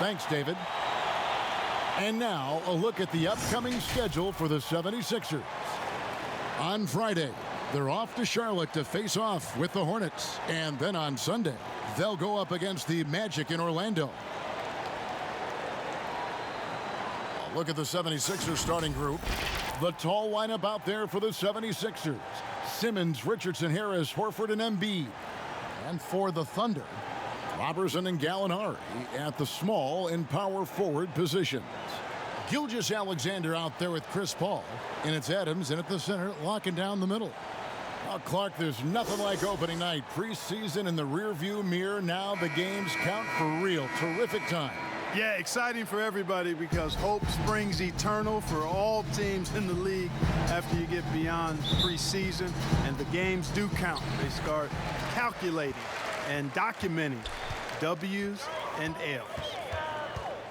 Thanks, David. And now, a look at the upcoming schedule for the 76ers. On Friday, they're off to Charlotte to face off with the Hornets. And then on Sunday, they'll go up against the Magic in Orlando. A look at the 76ers starting group. The tall lineup out there for the 76ers. Simmons, Richardson, Harris, Horford, and Embiid. And for the Thunder, Robertson and Gallinari at the small and power forward positions. Gilgeous-Alexander out there with Chris Paul. And it's Adams in at the center, locking down the middle. Well, Clark, there's nothing like opening night. Preseason in the rearview mirror. Now the games count for real. Terrific time. Yeah, exciting for everybody because hope springs eternal for all teams in the league after you get beyond preseason. And the games do count. They start calculating and documenting W's and L's.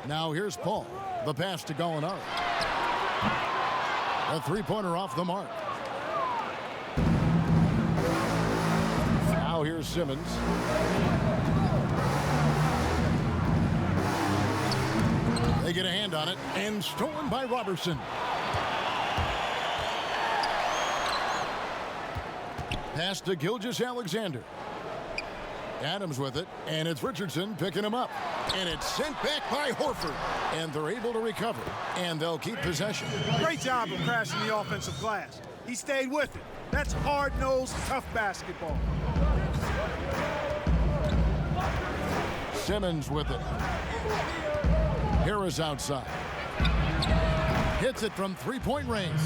Now here's Paul. The pass to Gallinari. A three-pointer off the mark. Now here's Simmons. They get a hand on it, and stolen by Robertson. Pass to Gilgeous-Alexander. Adams with it, and it's Richardson picking him up. And it's sent back by Horford. And they're able to recover, and they'll keep possession. Great job of crashing the offensive glass. He stayed with it. That's hard-nosed, tough basketball. Simmons with it. Harris outside. Hits it from three-point range.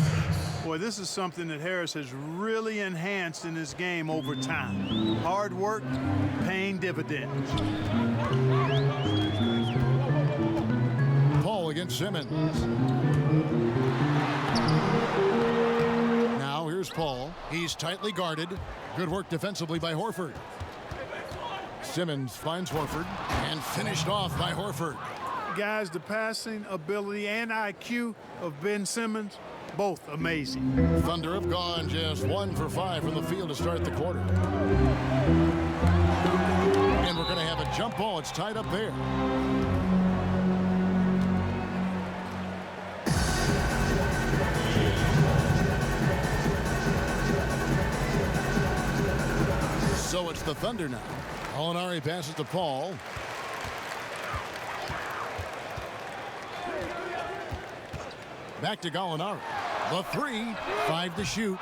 Boy, this is something that Harris has really enhanced in his game over time. Hard work, paying dividends. Paul against Simmons. Now here's Paul. He's tightly guarded. Good work defensively by Horford. Simmons finds Horford and finished off by Horford. Guys, the passing ability and IQ of Ben Simmons, both amazing. Thunder have gone just 1 for 5 from the field to start the quarter. And we're going to have a jump ball. It's tied up there. So it's the Thunder now. Gallinari passes to Paul. Back to Gallinari. The three, 5 to shoot,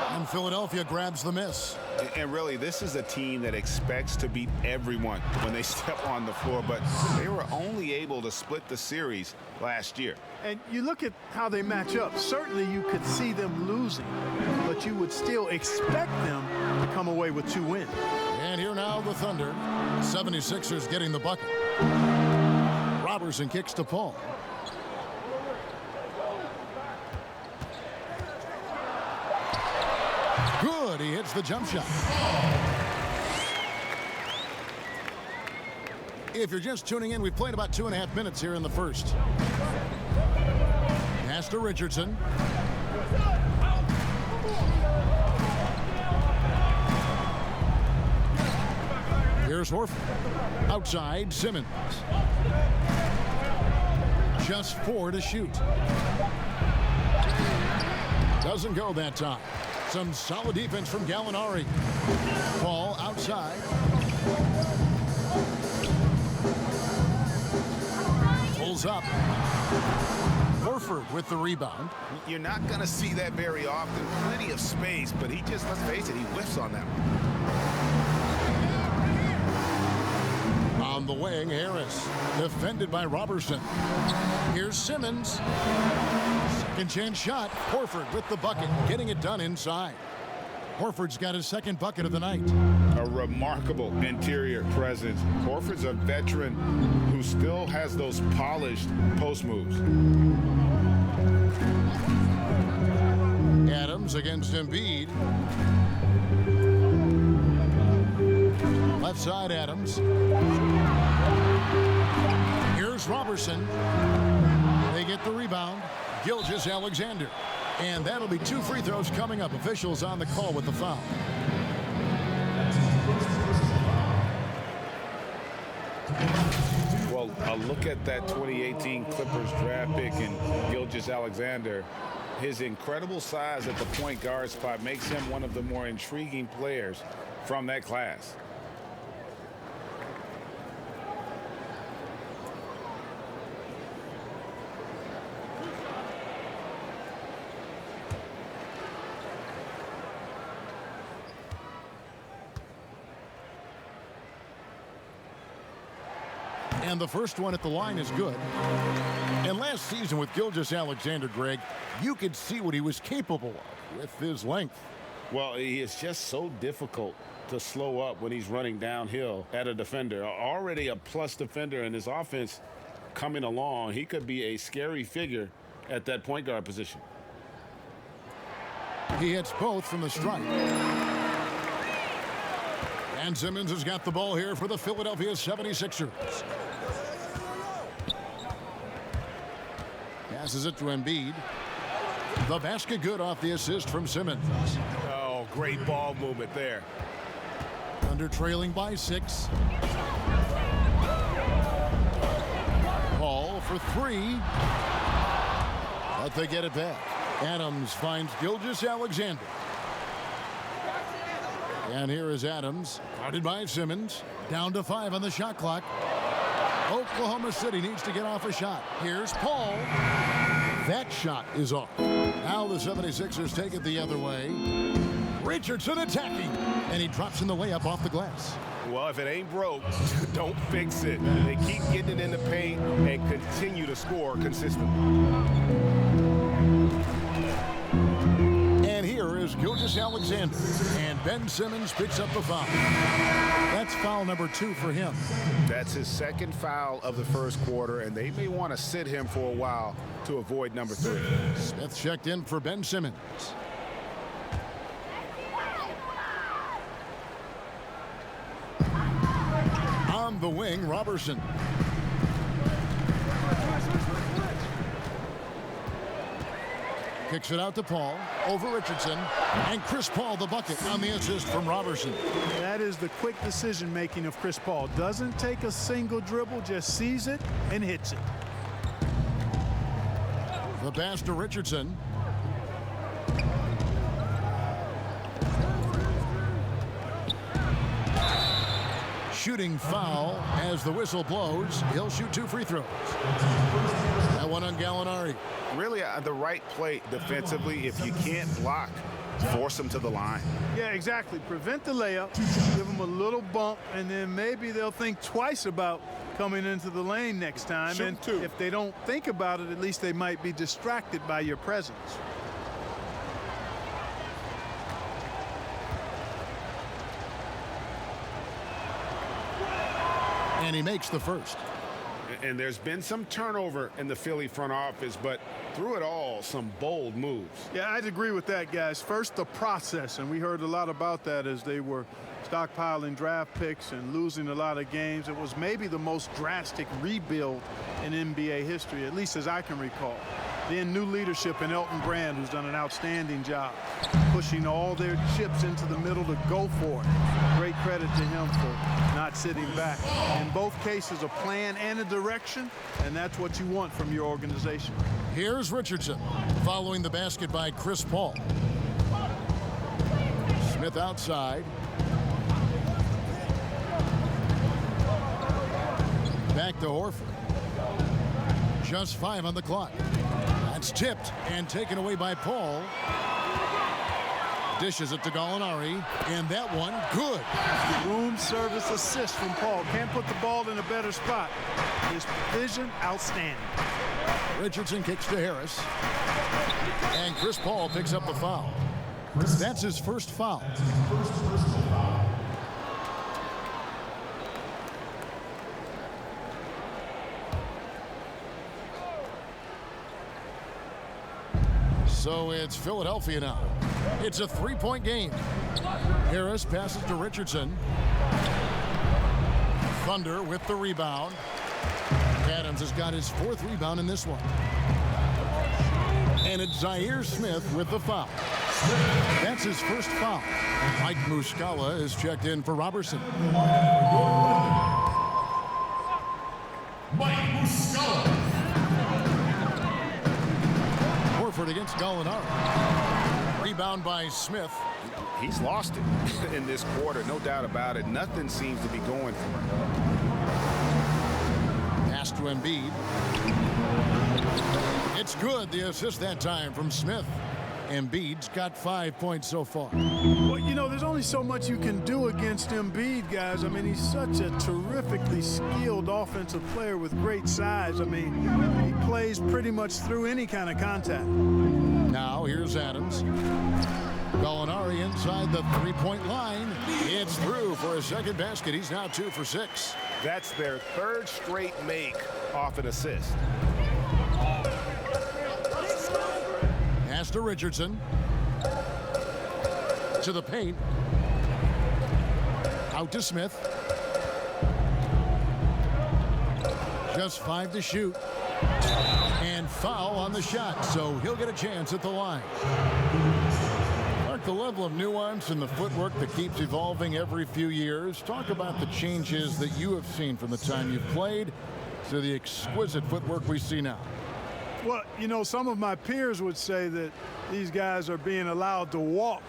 and Philadelphia grabs the miss. And really, this is a team that expects to beat everyone when they step on the floor, but they were only able to split the series last year. And you look at how they match up. Certainly you could see them losing, but you would still expect them to come away with 2 wins. And here now the Thunder. 76ers getting the bucket. Robertson kicks to Paul. Good, he hits the jump shot. If you're just tuning in, we've played about 2.5 minutes here in the first. Pass to Richardson. Here's Horford. Outside, Simmons. Just 4 to shoot. Doesn't go that time. Some solid defense from Gallinari. Paul outside. Pulls up. Horford with the rebound. You're not going to see that very often. Plenty of space, but he just, let's face it, he whiffs on that one. On the wing, Harris. Defended by Robertson. Here's Simmons. Second chance shot. Horford with the bucket, getting it done inside. Horford's got his second bucket of the night. A remarkable interior presence. Horford's a veteran who still has those polished post moves. Adams against Embiid. Left side, Adams. Here's Robertson. They get the rebound. Gilgeous-Alexander. And that'll be 2 free throws coming up. Officials on the call with the foul. Well, A look at that 2018 Clippers draft pick and Gilgeous-Alexander. His incredible size at the point guard spot makes him one of the more intriguing players from that class. And the first one at the line is good. And last season with Gilgeous-Alexander, Greg, you could see what he was capable of with his length. Well, he is just so difficult to slow up when he's running downhill at a defender. Already a plus defender in his offense coming along. He could be a scary figure at that point guard position. He hits both from the stripe. And Simmons has got the ball here for the Philadelphia 76ers. Passes it to Embiid. The basket good off the assist from Simmons. Oh, great ball movement there. Thunder trailing by 6. Paul for 3. But they get it back. Adams finds Gilgeous-Alexander. And here is Adams, guarded by Simmons. Down to 5 on the shot clock. Oklahoma City needs to get off a shot. Here's Paul. That shot is off. Now the 76ers take it the other way. Richardson attacking. And he drops in the layup off the glass. Well, if it ain't broke, don't fix it. They keep getting it in the paint and continue to score consistently. And here is Gilgeous-Alexander. And Ben Simmons picks up the foul. That's foul number 2 for him. That's his second foul of the first quarter, and they may want to sit him for a while to avoid number 3. Smith checked in for Ben Simmons. On the wing, Robertson. Kicks it out to Paul, over Richardson, and Chris Paul the bucket on the assist from Robertson. That is the quick decision making of Chris Paul. Doesn't take a single dribble, just sees it and hits it. The pass to Richardson. Shooting foul as the whistle blows. He'll shoot 2 free throws. That one on Gallinari. Really the right play defensively. If you can't block, force them to the line. Yeah, exactly. Prevent the layup, give them a little bump, and then maybe they'll think twice about coming into the lane next time. Shoot and 2. If they don't think about it, at least they might be distracted by your presence. And he makes the first. And there's been some turnover in the Philly front office, but through it all, some bold moves. Yeah, I'd agree with that, guys. First, the process, and we heard a lot about that as they were stockpiling draft picks and losing a lot of games. It was maybe the most drastic rebuild in NBA history, at least as I can recall. Then new leadership in Elton Brand, who's done an outstanding job pushing all their chips into the middle to go for it. Great credit to him for not sitting back. In both cases, a plan and a direction, and that's what you want from your organization. Here's Richardson following the basket by Chris Paul. Smith outside. Back to Horford. Just 5 on the clock. That's tipped and taken away by Paul. Dishes it to Gallinari, and that one, good. Room service assist from Paul. Can't put the ball in a better spot. His vision, outstanding. Richardson kicks to Harris. And Chris Paul picks up the foul. That's his first foul. So it's Philadelphia now. It's a 3-point game. Harris passes to Richardson. Thunder with the rebound. Adams has got his 4th rebound in this one. And it's Zaire Smith with the foul. That's his first foul. Mike Muscala is checked in for Robertson. Mike against Gallinari. Rebound by Smith. He's lost it in this quarter, no doubt about it. Nothing seems to be going for him. Pass to Embiid. It's good. The assist that time from Smith. Embiid's got 5 points so far. Well, you know, there's only so much you can do against Embiid, guys. I mean, he's such a terrifically skilled offensive player with great size. I mean, he plays pretty much through any kind of contact. Now here's Adams. Gallinari inside the three-point line. It's through for a second basket. He's now 2 for 6. That's their third straight make off an assist. Pass to Richardson. To the paint. Out to Smith. Just 5 to shoot. And foul on the shot, so he'll get a chance at the line. Mark, the level of nuance in the footwork that keeps evolving every few years. Talk about the changes that you have seen from the time you've played to the exquisite footwork we see now. Well, you know, some of my peers would say that these guys are being allowed to walk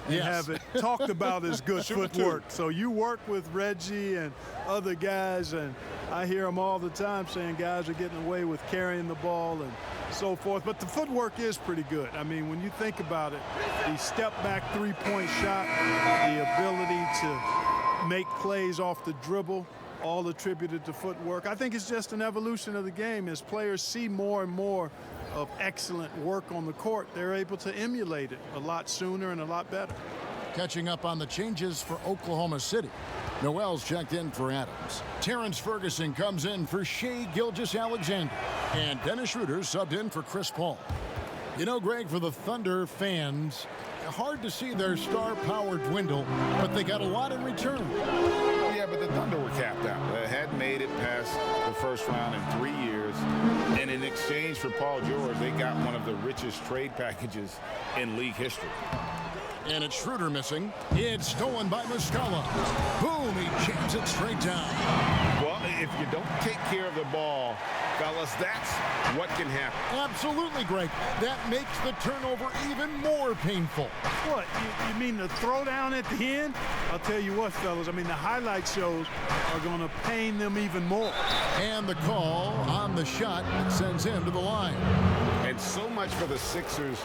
and have it talked about as good footwork. So you work with Reggie and other guys, and I hear them all the time saying guys are getting away with carrying the ball and so forth. But the footwork is pretty good. I mean, when you think about it, the step-back three-point shot, the ability to make plays off the dribble, all attributed to footwork. I think it's just an evolution of the game. As players see more and more of excellent work on the court, they're able to emulate it a lot sooner and a lot better. Catching up on the changes for Oklahoma City. Noel's checked in for Adams. Terrence Ferguson comes in for Shai Gilgeous-Alexander. And Dennis Schroeder subbed in for Chris Paul. You know, Greg, for the Thunder fans, hard to see their star power dwindle, but they got a lot in return. Yeah, but the Thunder were capped out. They hadn't made it past the first round in 3 years. And in exchange for Paul George, they got one of the richest trade packages in league history. And it's Schroeder missing. It's stolen by Muscala. Boom, he jams it straight down. Well, if you don't take care of the ball, fellas, that's what can happen. Absolutely, Greg. That makes the turnover even more painful. What, you mean the throwdown at the end? I'll tell you what, fellas, I mean, the highlight shows are going to pain them even more. And the call on the shot sends him to the line. And so much for the Sixers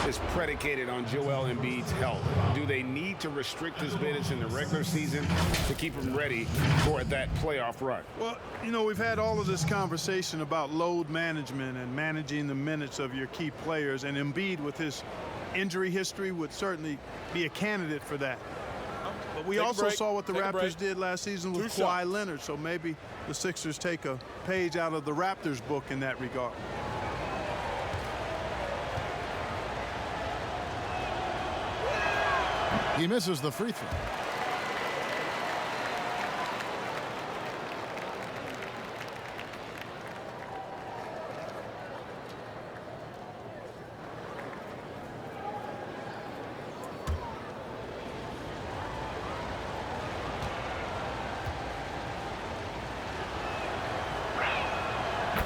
is predicated on Joel Embiid's health. Do they need to restrict his minutes in the regular season to keep him ready for that playoff run? Well, you know, we've had all of this conversation about load management and managing the minutes of your key players, and Embiid, with his injury history, would certainly be a candidate for that. But we also saw what the Raptors did last season with Kawhi Leonard, so maybe the Sixers take a page out of the Raptors book in that regard. He misses the free throw.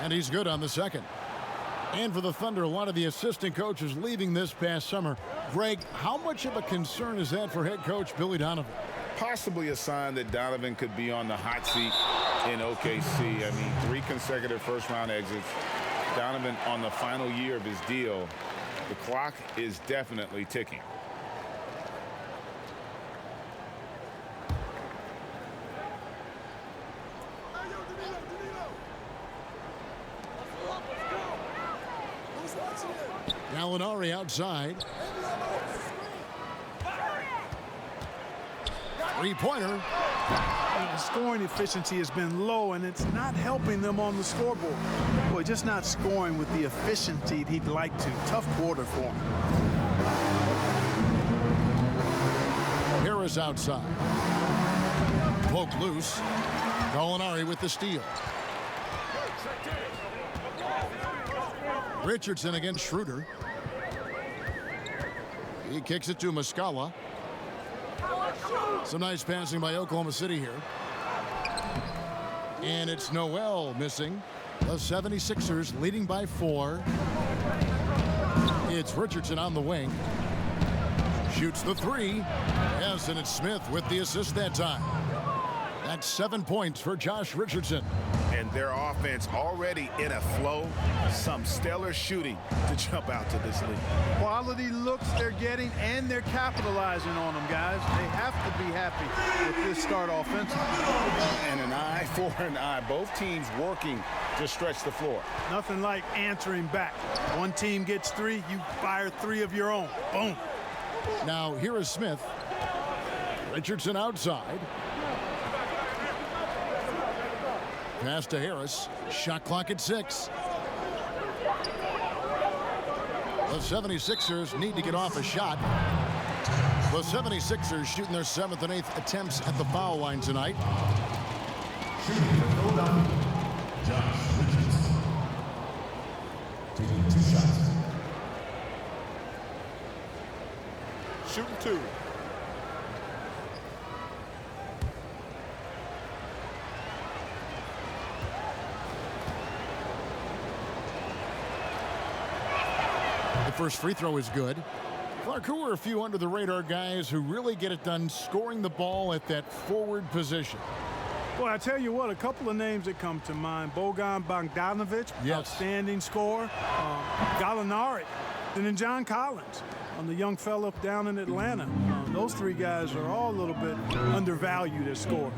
And he's good on the second. And for the Thunder, a lot of the assistant coaches leaving this past summer. Greg, how much of a concern is that for head coach Billy Donovan? Possibly a sign that Donovan could be on the hot seat in OKC. I mean, 3 consecutive first-round exits. Donovan on the final year of his deal. The clock is definitely ticking. Gallinari outside. Three-pointer. The scoring efficiency has been low, and it's not helping them on the scoreboard. Boy, just not scoring with the efficiency he'd like to. Tough quarter for him. Harris outside. Poked loose. Gallinari with the steal. Richardson against Schroeder. He kicks it to Muscala. Some nice passing by Oklahoma City here. And it's Noel missing. The 76ers leading by 4. It's Richardson on the wing. Shoots the three. Yes, and it's Smith with the assist that time. That's 7 points for Josh Richardson. And their offense already in a flow. Some stellar shooting to jump out to this league. Quality looks they're getting, and they're capitalizing on them, guys. They have to be happy with this start offensively. And an eye for an eye. Both teams working to stretch the floor. Nothing like answering back. One team gets three, you fire three of your own. Boom. Now here is Smith. Richardson outside. Pass to Harris. Shot clock at 6. The 76ers need to get off a shot. The 76ers shooting their 7th and 8th attempts at the foul line tonight. Shooting for Philadelphia, Josh Richardson. Taking 2 shots. Shooting 2. The first free throw is good. Clark, who are a few under the radar guys who really get it done scoring the ball at that forward position? Well, I tell you what, a couple of names that come to mind. Bogan Bogdanovic, yes, outstanding scorer. Gallinari, and then John Collins, the young fella down in Atlanta. Those three guys are all a little bit undervalued as scorers.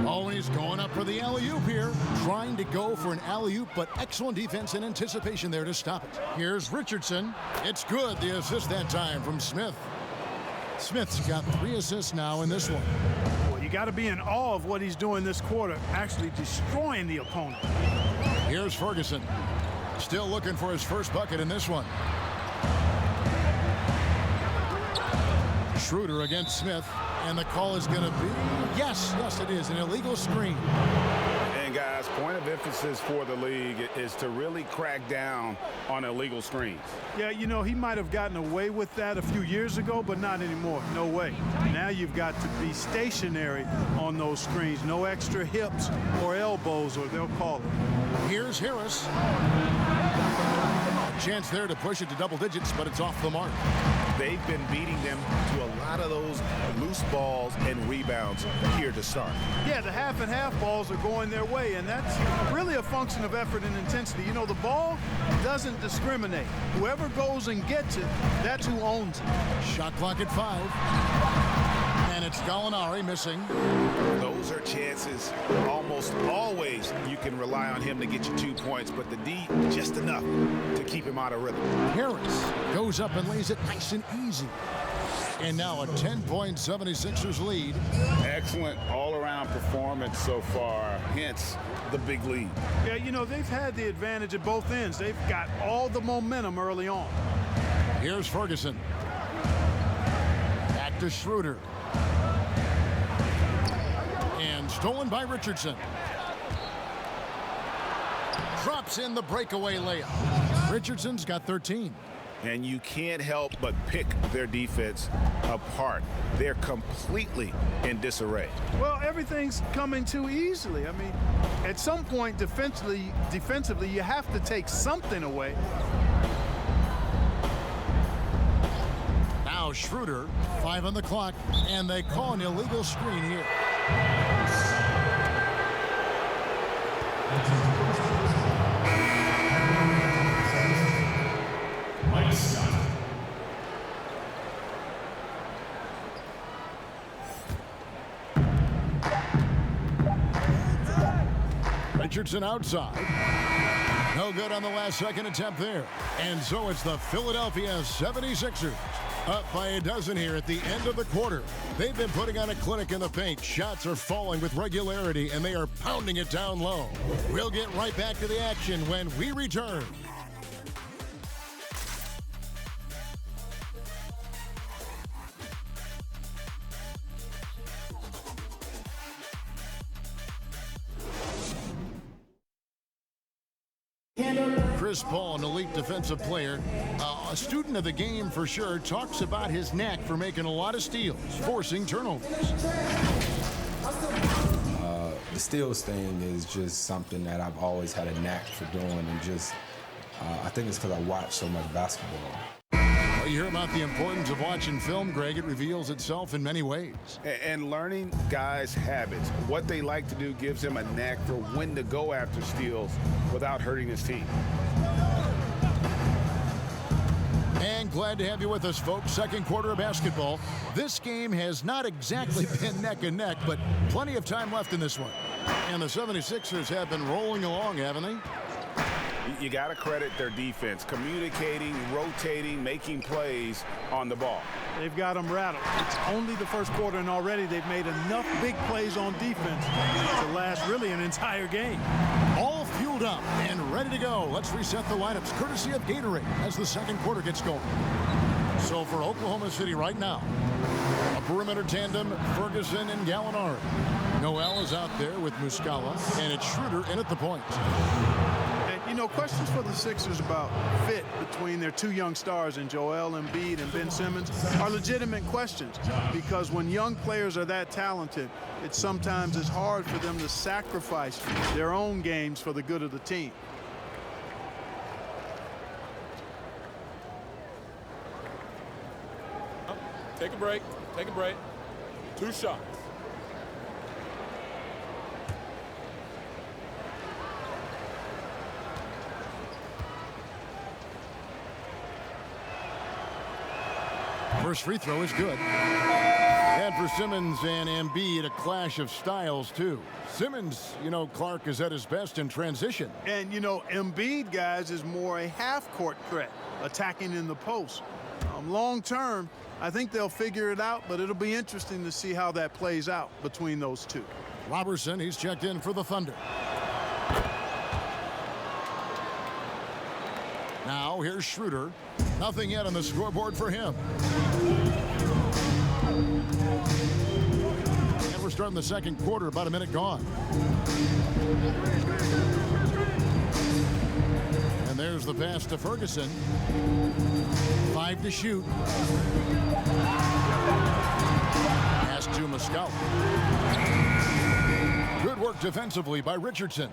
Oh, and he's going up for the alley-oop here. Trying to go for an alley-oop, but excellent defense and anticipation there to stop it. Here's Richardson. It's good. The assist that time from Smith. Smith's got 3 assists now in this one. Well, you got to be in awe of what he's doing this quarter, actually destroying the opponent. Here's Ferguson. Still looking for his first bucket in this one. Schroeder against Smith, and the call is going to be, yes, it is, an illegal screen. And guys, point of emphasis for the league is to really crack down on illegal screens. Yeah, you know, he might have gotten away with that a few years ago, but not anymore. No way. Now you've got to be stationary on those screens. No extra hips or elbows, or they'll call it. Here's Harris. A chance there to push it to double digits, but it's off the mark. They've been beating them to a lot of those loose balls and rebounds here to start. Yeah, the half and half balls are going their way, and that's really a function of effort and intensity. You know, the ball doesn't discriminate. Whoever goes and gets it, that's who owns it. Shot clock at 5. And it's Gallinari missing. Those are chances almost always you can rely on him to get you 2 points, but the D just enough to keep him out of rhythm. Harris goes up and lays it nice and easy. And now a 10-point 76ers lead. Excellent all-around performance so far, hence the big lead. Yeah, you know, they've had the advantage at both ends. They've got all the momentum early on. Here's Ferguson. Back to Schroeder. And stolen by Richardson. Drops in the breakaway layup. Richardson's got 13. And you can't help but pick their defense apart. They're completely in disarray. Well, everything's coming too easily. I mean, at some point defensively, you have to take something away. Now Schroeder, 5 on the clock, and they call an illegal screen here. Mike Scott. Richardson outside. No good on the last second attempt there. And so it's the Philadelphia 76ers. Up by a dozen here at the end of the quarter. They've been putting on a clinic in the paint. Shots are falling with regularity, and they are pounding it down low. We'll get right back to the action when we return. Chris Paul, an elite defensive player, a student of the game for sure, talks about his knack for making a lot of steals, forcing turnovers. The steals thing is just something that I've always had a knack for doing, and just I think it's because I watch so much basketball. Well, you hear about the importance of watching film, Greg. It reveals itself in many ways. And learning guys' habits, what they like to do, gives him a knack for when to go after steals without hurting his team. And glad to have you with us, folks. Second quarter of basketball. This game has not exactly been neck and neck, but plenty of time left in this one. And the 76ers have been rolling along, haven't they? You got to credit their defense, communicating, rotating, making plays on the ball. They've got them rattled. It's only the first quarter, and already they've made enough big plays on defense to last really an entire game. All fueled up and ready to go. Let's reset the lineups, courtesy of Gatorade, as the second quarter gets going. So for Oklahoma City right now, a perimeter tandem, Ferguson and Gallinari. Noel is out there with Muscala, and it's Schroeder in at the point. You know, questions for the Sixers about fit between their two young stars in Joel Embiid and Ben Simmons are legitimate questions, because when young players are that talented, it sometimes is hard for them to sacrifice their own games for the good of the team. Take a break. Take a break. 2 shots. First free throw is good. And for Simmons and Embiid, a clash of styles, too. Simmons, you know, Clark, is at his best in transition. And, you know, Embiid, guys, is more a half-court threat, attacking in the post. Long term, I think they'll figure it out, but it'll be interesting to see how that plays out between those two. Robertson, he's checked in for the Thunder. Now, here's Schroeder. Nothing yet on the scoreboard for him. And we're starting the second quarter, about a minute gone. And there's the pass to Ferguson. 5 to shoot. Pass to Muscala. Good work defensively by Richardson.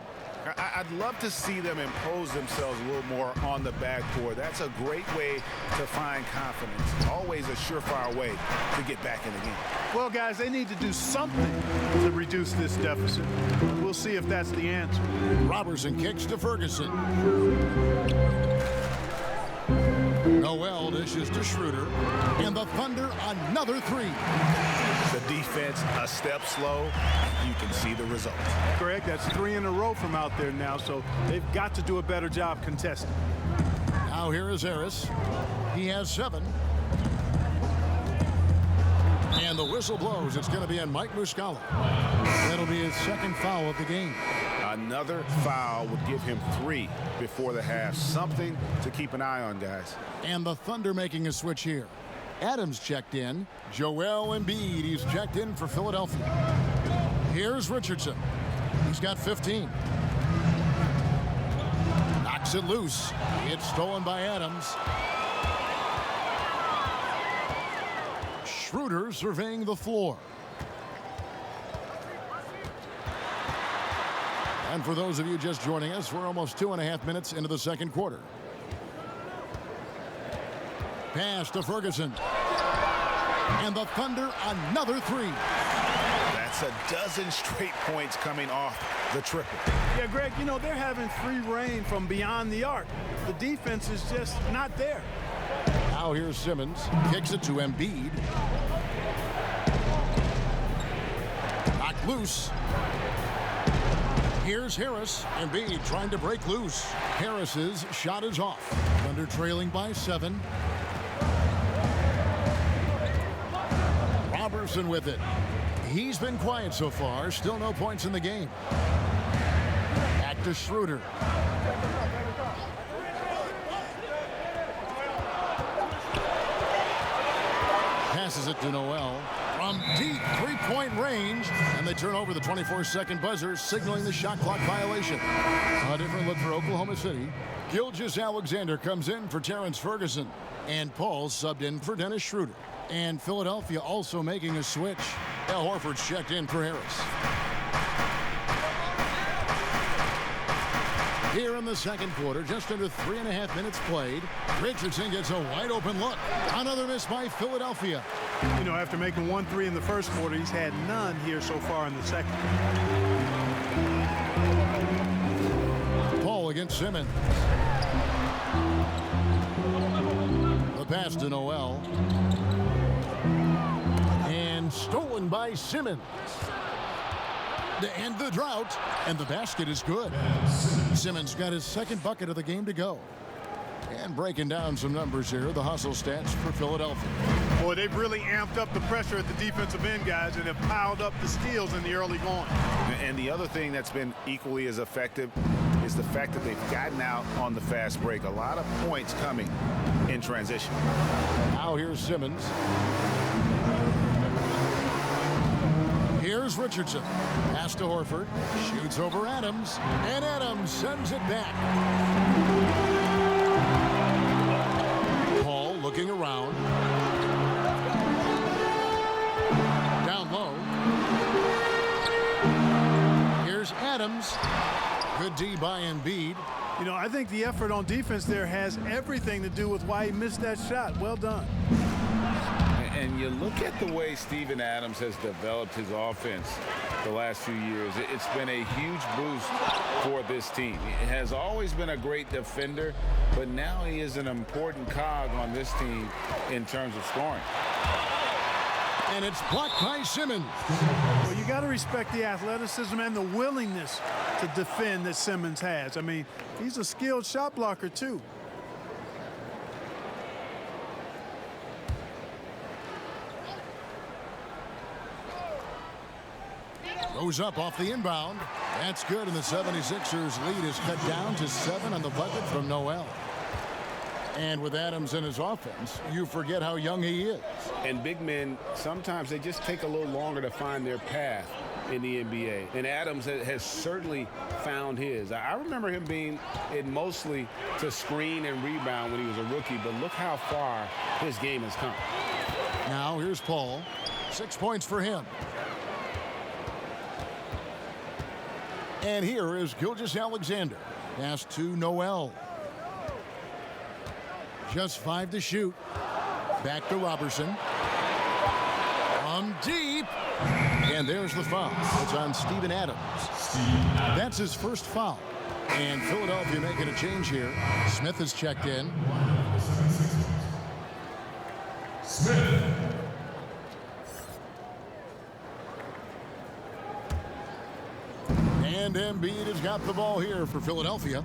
I'd love to see them impose themselves a little more on the backboard. That's a great way to find confidence. Always a surefire way to get back in the game. Well, guys, they need to do something to reduce this deficit. We'll see if that's the answer. Robertson kicks to Ferguson. Noel dishes to Schroeder. And the Thunder, another 3. The defense a step slow. You can see the result. Greg, that's 3 in a row from out there now, so they've got to do a better job contesting. Now here is Harris. He has 7. And the whistle blows. It's going to be on Mike Muscala. That'll be his second foul of the game. Another foul would give him 3 before the half. Something to keep an eye on, guys. And the Thunder making a switch here. Adams checked in. Joel Embiid, he's checked in for Philadelphia. Here's Richardson. He's got 15. Knocks it loose. It's stolen by Adams. Schroeder surveying the floor. And for those of you just joining us, we're almost 2.5 minutes into the second quarter. Pass to Ferguson. And the Thunder, another 3. That's a dozen straight points coming off the triple. Yeah, Greg, you know, they're having free reign from beyond the arc. The defense is just not there. Now here's Simmons. Kicks it to Embiid. Knocked loose. Here's Harris. Embiid trying to break loose. Harris's shot is off. Thunder trailing by 7. Robertson with it. He's been quiet so far. Still no points in the game. Back to Schroeder. Passes it to Noel. From deep three-point range. And they turn over the 24-second buzzer, signaling the shot clock violation. A different look for Oklahoma City. Gilgeous-Alexander comes in for Terrence Ferguson. And Paul subbed in for Dennis Schroeder. And Philadelphia also making a switch. Al Horford's checked in for Harris. Here in the second quarter, just under 3.5 minutes played, Richardson gets a wide open look. Another miss by Philadelphia. You know, after making 1 3 in the first quarter, he's had none here so far in the second. Paul against Simmons. The pass to Noel. And stolen by Simmons. To end the drought, and the basket is good. Simmons got his second bucket of the game to go. And breaking down some numbers here, the hustle stats for Philadelphia. Boy, they've really amped up the pressure at the defensive end, guys, and have piled up the steals in the early going. And the other thing that's been equally as effective is the fact that they've gotten out on the fast break. A lot of points coming in transition. Now here's Simmons. Here's Richardson. Pass to Horford. Shoots over Adams. And Adams sends it back. Paul looking around. Down low. Here's Adams. Good D by Embiid. You know, I think the effort on defense there has everything to do with why he missed that shot. Well done. And you look at the way Steven Adams has developed his offense the last few years. It's been a huge boost for this team. He has always been a great defender, but now he is an important cog on this team in terms of scoring. And it's blocked by Simmons. Well, you got to respect the athleticism and the willingness to defend that Simmons has. I mean, he's a skilled shot blocker, too. Goes up off the inbound. That's good, and the 76ers lead is cut down to 7 on the bucket from Noel. And with Adams in his offense, you forget how young he is. And big men, sometimes they just take a little longer to find their path in the NBA. And Adams has certainly found his. I remember him being in mostly to screen and rebound when he was a rookie, but look how far his game has come. Now here's Paul. 6 points for him. And here is Gilgeous-Alexander. Pass to Noel. Just 5 to shoot. Back to Robertson. From deep. And there's the foul. It's on Steven Adams. That's his first foul. And Philadelphia making a change here. Smith has checked in. Smith. And Embiid has got the ball here for Philadelphia.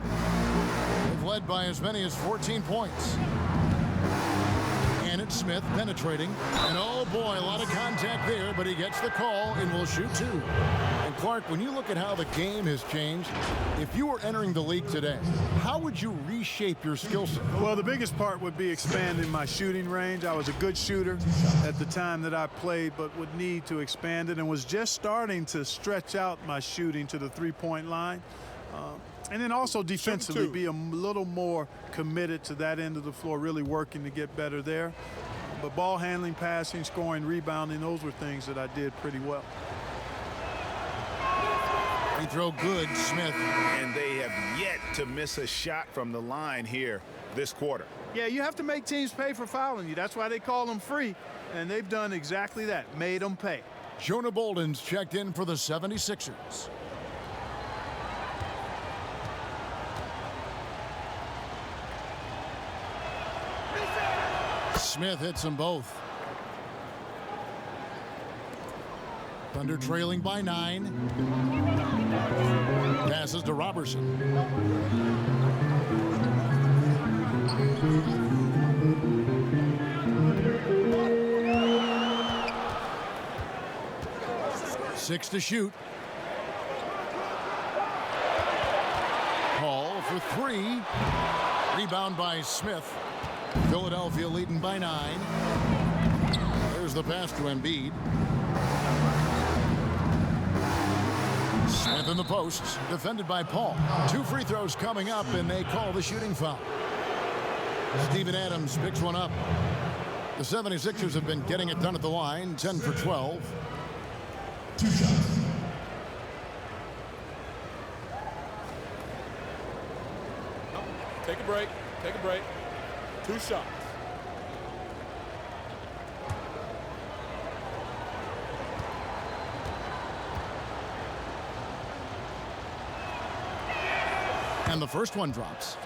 They've led by as many as 14 points. And it's Smith penetrating. And oh boy, a lot of contact there, but he gets the call and will shoot 2. And Clark, when you look at how the game has changed, if you were entering the league today, how would you reshape your skill set? Well, the biggest part would be expanding my shooting range. I was a good shooter at the time that I played, but would need to expand it and was just starting to stretch out my shooting to the three-point line. And then also defensively be a little more committed to that end of the floor, really working to get better there. But ball handling, passing, scoring, rebounding, those were things that I did pretty well. Free throw good, Smith. And they have yet to miss a shot from the line here this quarter. Yeah, you have to make teams pay for fouling you. That's why they call them free. And they've done exactly that, made them pay. Jonah Bolden's checked in for the 76ers. Smith hits them both. Thunder trailing by 9. Passes to Robertson. Six to shoot. Paul for 3. Rebound by Smith. Philadelphia leading by 9. There's the pass to Embiid. Smith in the posts, defended by Paul. 2 free throws coming up, and they call the shooting foul. Steven Adams picks one up. The 76ers have been getting it done at the line, 10 for 12. 2 shots. Take a break. Take a break. 2 shots. And the first one drops.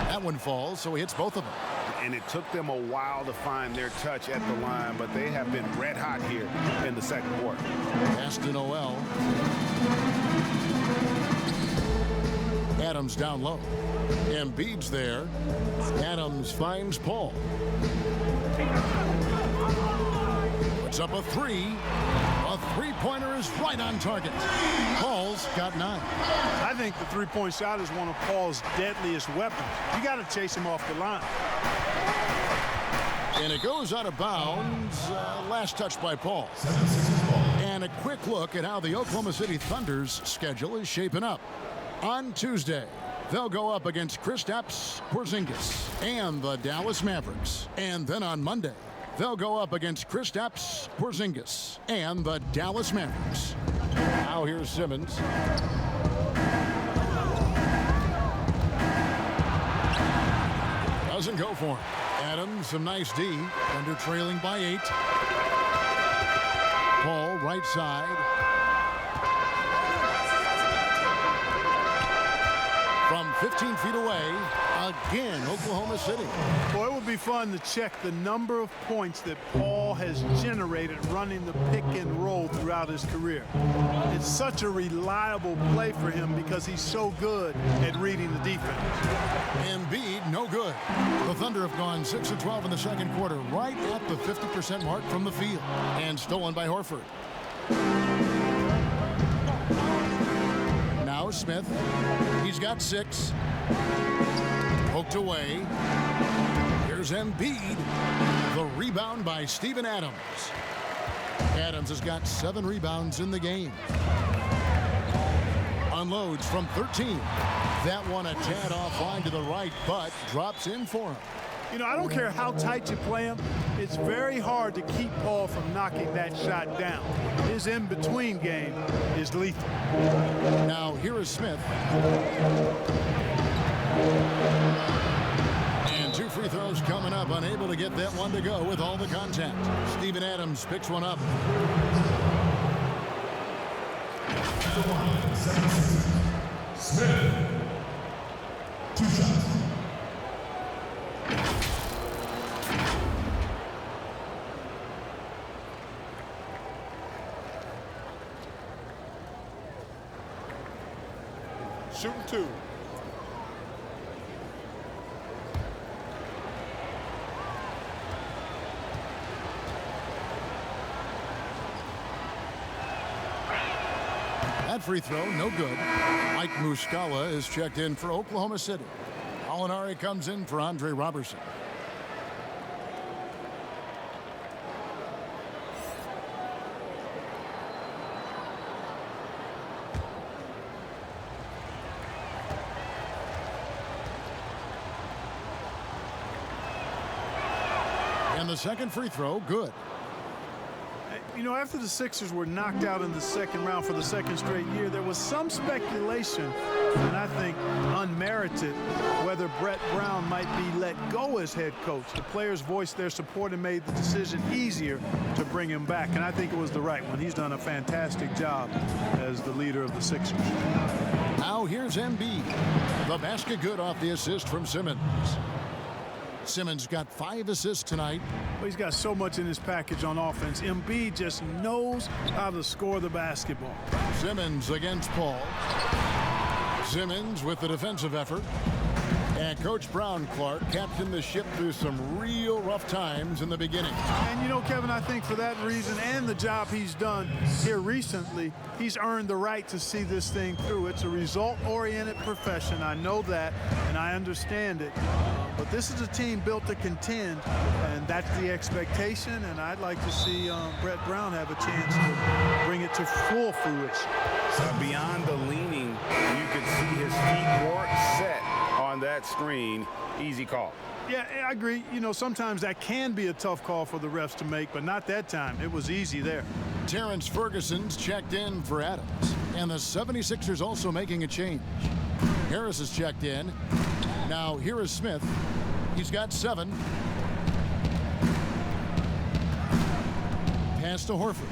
That one falls, so he hits both of them. And it took them a while to find their touch at the line, but they have been red hot here in the second quarter. Pass to Noel. Adams down low. Embiid's there. Adams finds Paul. Puts up a three. A three-pointer is right on target. Paul's got 9. I think the three-point shot is one of Paul's deadliest weapons. You got to chase him off the line. And it goes out of bounds. Last touch by Paul. And a quick look at how the Oklahoma City Thunder's schedule is shaping up. On Tuesday, they'll go up against Kristaps Porzingis and the Dallas Mavericks. And then on Monday, they'll go up against Kristaps Porzingis and the Dallas Mavericks. Now here's Simmons. Doesn't go for him. Adams, some nice D. Thunder trailing by 8. Paul, right side. From 15 feet away, again, Oklahoma City. Boy, it would be fun to check the number of points that Paul has generated running the pick and roll throughout his career. It's such a reliable play for him because he's so good at reading the defense. Embiid, no good. The Thunder have gone 6 of 12 in the second quarter, right at the 50% mark from the field, and stolen by Horford. Now Smith. He's got 6. Poked away. Here's Embiid. The rebound by Steven Adams. Adams has got 7 rebounds in the game. Unloads from 13. That one a tad offline to the right, but drops in for him. You know, I don't care how tight you play him. It's very hard to keep Paul from knocking that shot down. His in-between game is lethal. Now here is Smith. And 2 free throws coming up. Unable to get that one to go with all the contact. Steven Adams picks one up. Smith. 2 shots. Shooting 2. That free throw, no good. Mike Muscala is checked in for Oklahoma City. Alinari comes in for Andre Robertson. And the second free throw, good. You know, after the Sixers were knocked out in the second round for the second straight year, there was some speculation, and I think unmerited, whether Brett Brown might be let go as head coach. The players voiced their support and made the decision easier to bring him back, and I think it was the right one. He's done a fantastic job as the leader of the Sixers. Now here's Embiid. The basket good off the assist from Simmons. Simmons got 5 assists tonight. Well, he's got so much in his package on offense. Embiid just knows how to score the basketball. Simmons against Paul. Simmons with the defensive effort. And Coach Brown Clark captained the ship through some real rough times in the beginning. And you know, Kevin, I think for that reason and the job he's done here recently, he's earned the right to see this thing through. It's a result-oriented profession. I know that, and I understand it. But this is a team built to contend, and that's the expectation. And I'd like to see Brett Brown have a chance to bring it to full fruition. Beyond the leaning, you can see his feet weren't set on that screen. Easy call. Yeah, I agree. You know, sometimes that can be a tough call for the refs to make, but not that time. It was easy there. Terrence Ferguson's checked in for Adams. And the 76ers also making a change. Harris is checked in. Now here is Smith. He's got 7. Pass to Horford.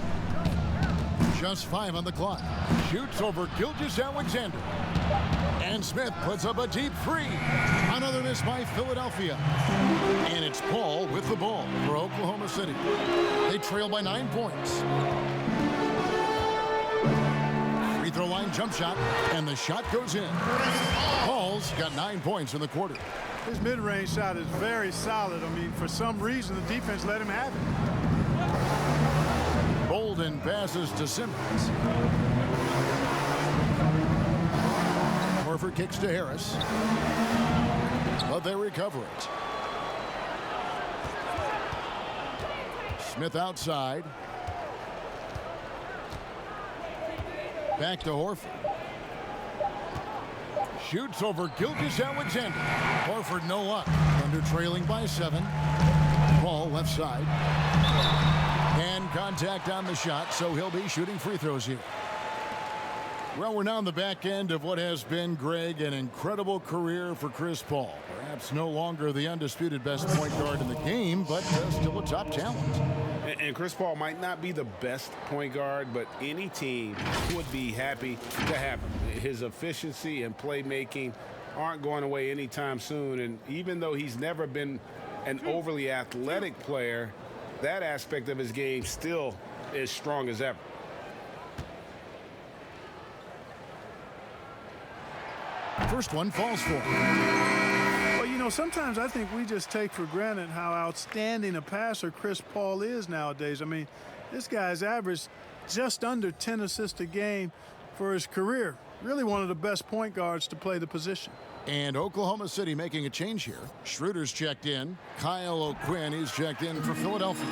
Just 5 on the clock. Shoots over Gilgeous-Alexander. And Smith puts up a deep 3. Another miss by Philadelphia. And it's Paul with the ball for Oklahoma City. They trail by 9 points. Free throw line jump shot, and the shot goes in. Paul's got 9 points in the quarter. His mid-range shot is very solid. I mean, for some reason, the defense let him have it. Bolden passes to Simmons. Horford kicks to Harris. But they recover it. Smith outside. Back to Horford. Shoots over Gilgeous-Alexander. Horford no luck. Thunder trailing by 7. Ball left side. And contact on the shot, so he'll be shooting free throws here. Well, we're now on the back end of what has been, Greg, an incredible career for Chris Paul. Perhaps no longer the undisputed best point guard in the game, but still a top talent. And Chris Paul might not be the best point guard, but any team would be happy to have him. His efficiency and playmaking aren't going away anytime soon. And even though he's never been an overly athletic player, that aspect of his game still is strong as ever. First one falls for him. Well, you know, sometimes I think we just take for granted how outstanding a passer Chris Paul is nowadays. I mean, this guy's averaged just under 10 assists a game for his career. Really one of the best point guards to play the position. And Oklahoma City making a change here. Schroeder's checked in. Kyle O'Quinn is checked in for Philadelphia.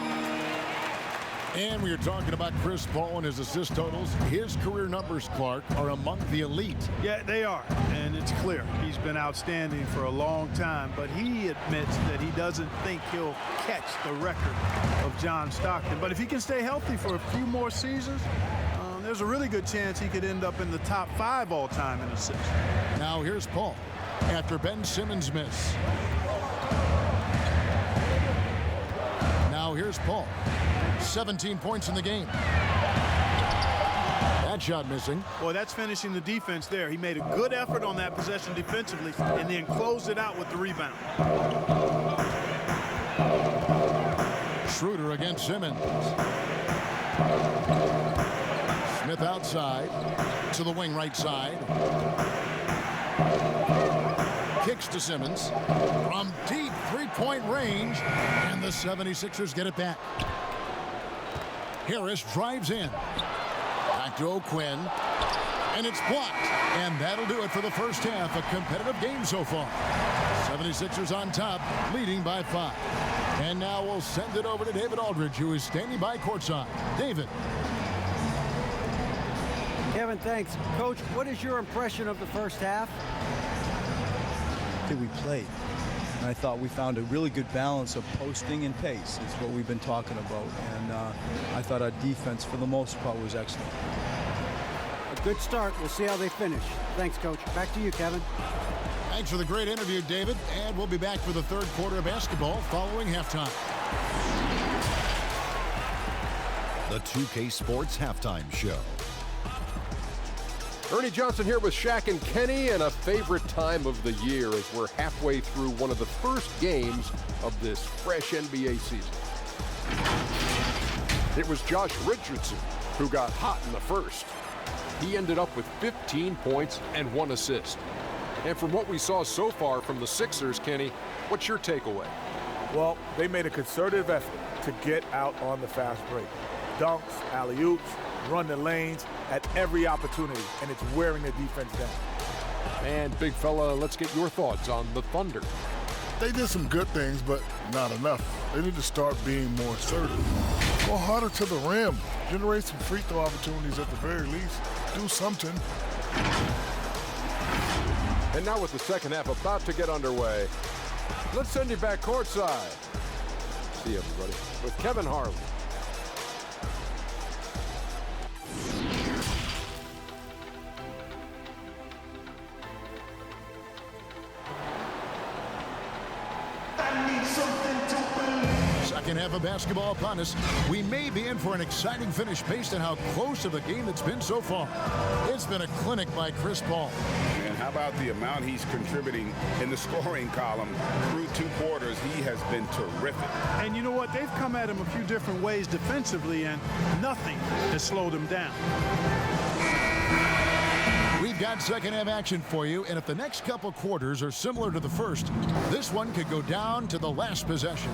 And we are talking about Chris Paul and his assist totals. His career numbers, Clark, are among the elite. Yeah, they are. And it's clear he's been outstanding for a long time. But he admits that he doesn't think he'll catch the record of John Stockton. But if he can stay healthy for a few more seasons, there's a really good chance he could end up in the top 5 all-time in assists. Now here's Paul after Ben Simmons' miss. Now here's Paul. 17 points in the game. That shot missing. Boy, that's finishing the defense there. He made a good effort on that possession defensively and then closed it out with the rebound. Schroeder against Simmons. Smith outside to the wing right side. Kicks to Simmons from deep three-point range, and the 76ers get it back. Harris drives in. Back to O'Quinn, and it's blocked. And that'll do it for the first half. A competitive game so far. 76ers on top, leading by 5. And now we'll send it over to David Aldridge, who is standing by courtside. David. Kevin, thanks. Coach, what is your impression of the first half? I think we played. And I thought we found a really good balance of posting and pace. It's what we've been talking about. And I thought our defense, for the most part, was excellent. A good start. We'll see how they finish. Thanks, Coach. Back to you, Kevin. Thanks for the great interview, David. And we'll be back for the third quarter of basketball following halftime. The 2K Sports Halftime Show. Ernie Johnson here with Shaq and Kenny, and a favorite time of the year as we're halfway through one of the first games of this fresh NBA season. It was Josh Richardson who got hot in the first. He ended up with 15 points and 1 assist. And from what we saw so far from the Sixers, Kenny, what's your takeaway? Well, they made a concerted effort to get out on the fast break. Dunks, alley-oops, run the lanes at every opportunity, and it's wearing the defense down. And big fella, let's get your thoughts on the Thunder. They did some good things, but not enough. They need to start being more assertive. Go harder to the rim. Generate some free throw opportunities at the very least. do something. And now with the second half about to get underway, let's send you back courtside. See you, everybody, with Kevin Harlan. Second half of basketball upon us. We may be in for an exciting finish based on how close of a game it's been so far. It's been a clinic by Chris Paul. And how about the amount he's contributing in the scoring column through 2 quarters? He has been terrific. And you know what? They've come at him a few different ways defensively, and nothing has slowed him down. We've got second half action for you, and if the next couple quarters are similar to the first, this one could go down to the last possession.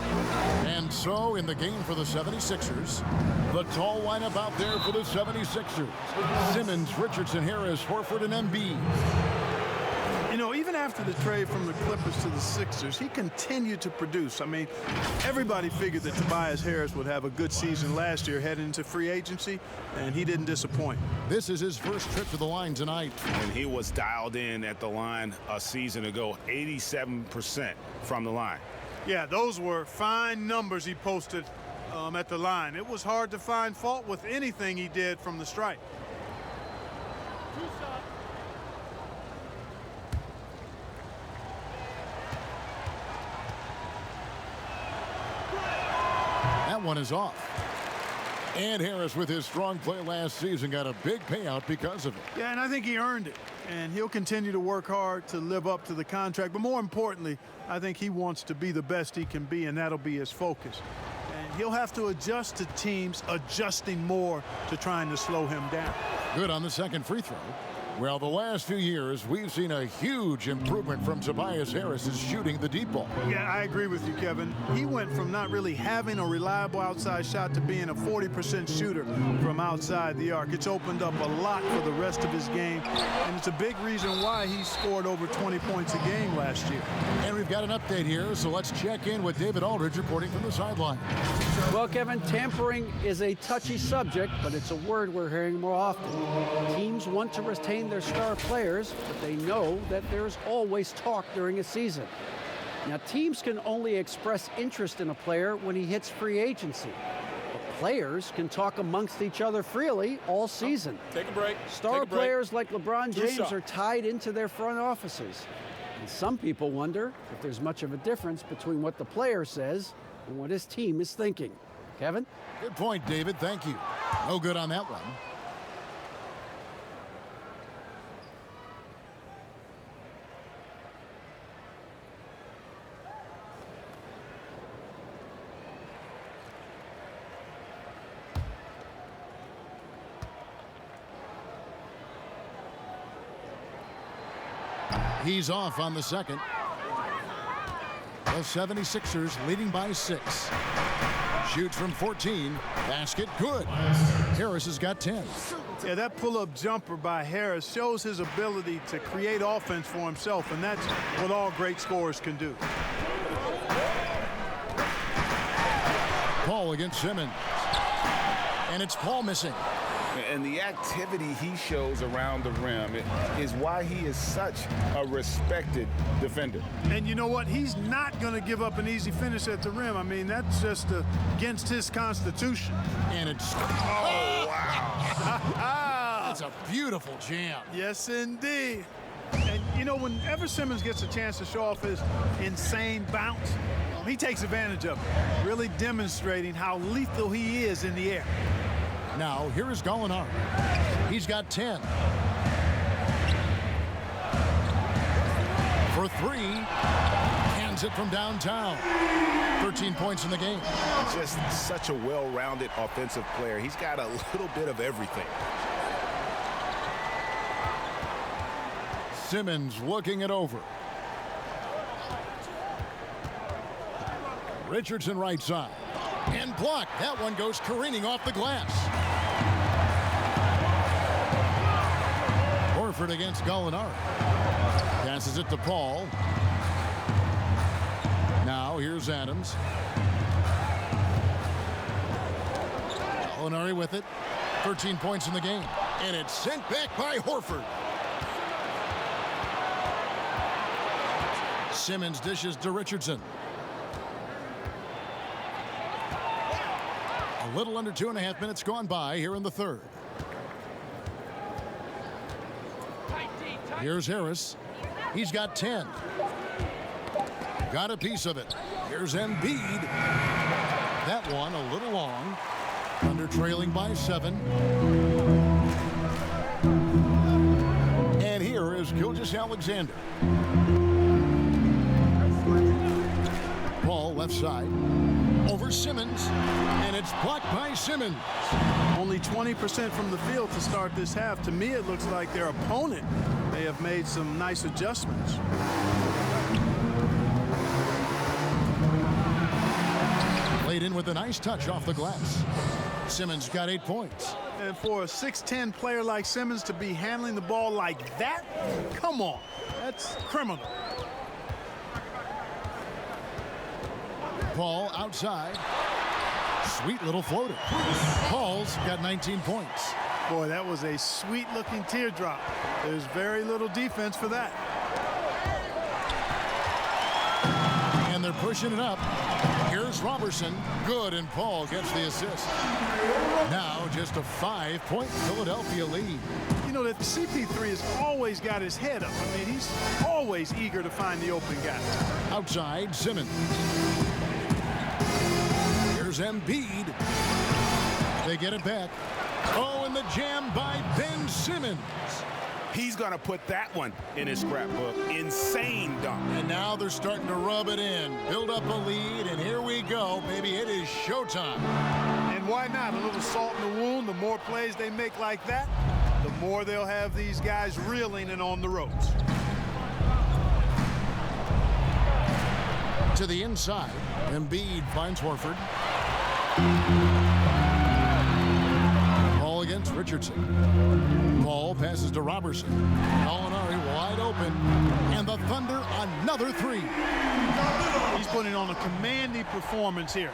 And so in the game for the 76ers, the tall lineup out there for the 76ers. Simmons, Richardson, Harris, Horford, and Embiid. You know, even after the trade from the Clippers to the Sixers, he continued to produce. I mean, everybody figured that Tobias Harris would have a good season last year heading into free agency, and he didn't disappoint. This is his first trip to the line tonight. And he was dialed in at the line a season ago, 87% from the line. Yeah, those were fine numbers he posted at the line. It was hard to find fault with anything he did from the stripe. That one is off. And Harris, with his strong play last season, got a big payout because of it. Yeah, and I think he earned it. And he'll continue to work hard to live up to the contract. But more importantly, I think he wants to be the best he can be, and that'll be his focus. And he'll have to adjust to teams adjusting more to trying to slow him down. Good on the second free throw. Well, the last few years, we've seen a huge improvement from Tobias Harris's shooting the deep ball. Yeah, I agree with you, Kevin. He went from not really having a reliable outside shot to being a 40% shooter from outside the arc. It's opened up a lot for the rest of his game, and it's a big reason why he scored over 20 points a game last year. And we've got an update here, so let's check in with David Aldridge reporting from the sideline. Well, Kevin, tampering is a touchy subject, but it's a word we're hearing more often. Teams want to retain their star players, but they know that there's always talk during a season. Now, teams can only express interest in a player when he hits free agency. But players can talk amongst each other freely all season. Take a break. Star players like LeBron James are tied into their front offices. And some people wonder if there's much of a difference between what the player says and what his team is thinking. Kevin? Good point, David. Thank you. No good on that one. He's off on the second. The 76ers leading by 6. Shoots from 14. Basket good. Harris has got 10. Yeah, that pull-up jumper by Harris shows his ability to create offense for himself, and that's what all great scorers can do. Paul against Simmons. And it's Paul missing. And the activity he shows around the rim is why he is such a respected defender. And you know what? He's not going to give up an easy finish at the rim. I mean, that's just against his constitution. And it's... Oh, wow. That's a beautiful jam. Yes, indeed. And, you know, whenever Simmons gets a chance to show off his insane bounce, he takes advantage of it, really demonstrating how lethal he is in the air. Now, here is Gallinari. He's got 10. For 3. Hands it from downtown. 13 points in the game. Just such a well-rounded offensive player. He's got a little bit of everything. Simmons looking it over. Richardson right side. And blocked. That one goes careening off the glass. Horford against Gallinari. Passes it to Paul. Now here's Adams. Gallinari with it. 13 points in the game. And it's sent back by Horford. Simmons dishes to Richardson. A little under 2.5 minutes gone by here in the third. Here's Harris. He's got 10. Got a piece of it. Here's Embiid. That one a little long. Thunder trailing by 7. And here is Gilgeous-Alexander. Ball left side. Over Simmons. And it's blocked by Simmons. Only 20% from the field to start this half. To me, it looks like their opponent may have made some nice adjustments. Laid in with a nice touch off the glass. Simmons got 8 points. And for a 6'10 player like Simmons to be handling the ball like that, come on, that's criminal. Paul outside. Sweet little floater. Paul's got 19 points. Boy, that was a sweet-looking teardrop. There's very little defense for that. And they're pushing it up. Here's Robertson. Good, and Paul gets the assist. Now just a 5-point Philadelphia lead. You know that CP3 has always got his head up. I mean, he's always eager to find the open guy. Outside, Simmons. Here's Embiid. They get it back. Oh, and the jam by Ben Simmons. He's going to put that one in his scrapbook. Insane dunk. And now they're starting to rub it in. Build up a lead, and here we go. Baby, it is showtime. And why not? A little salt in the wound. The more plays they make like that, the more they'll have these guys reeling and on the ropes. To the inside. Embiid finds Horford. Ball against Richardson. Paul passes to Robertson. Gallinari wide open. And the Thunder another 3. He's putting on a commanding performance here.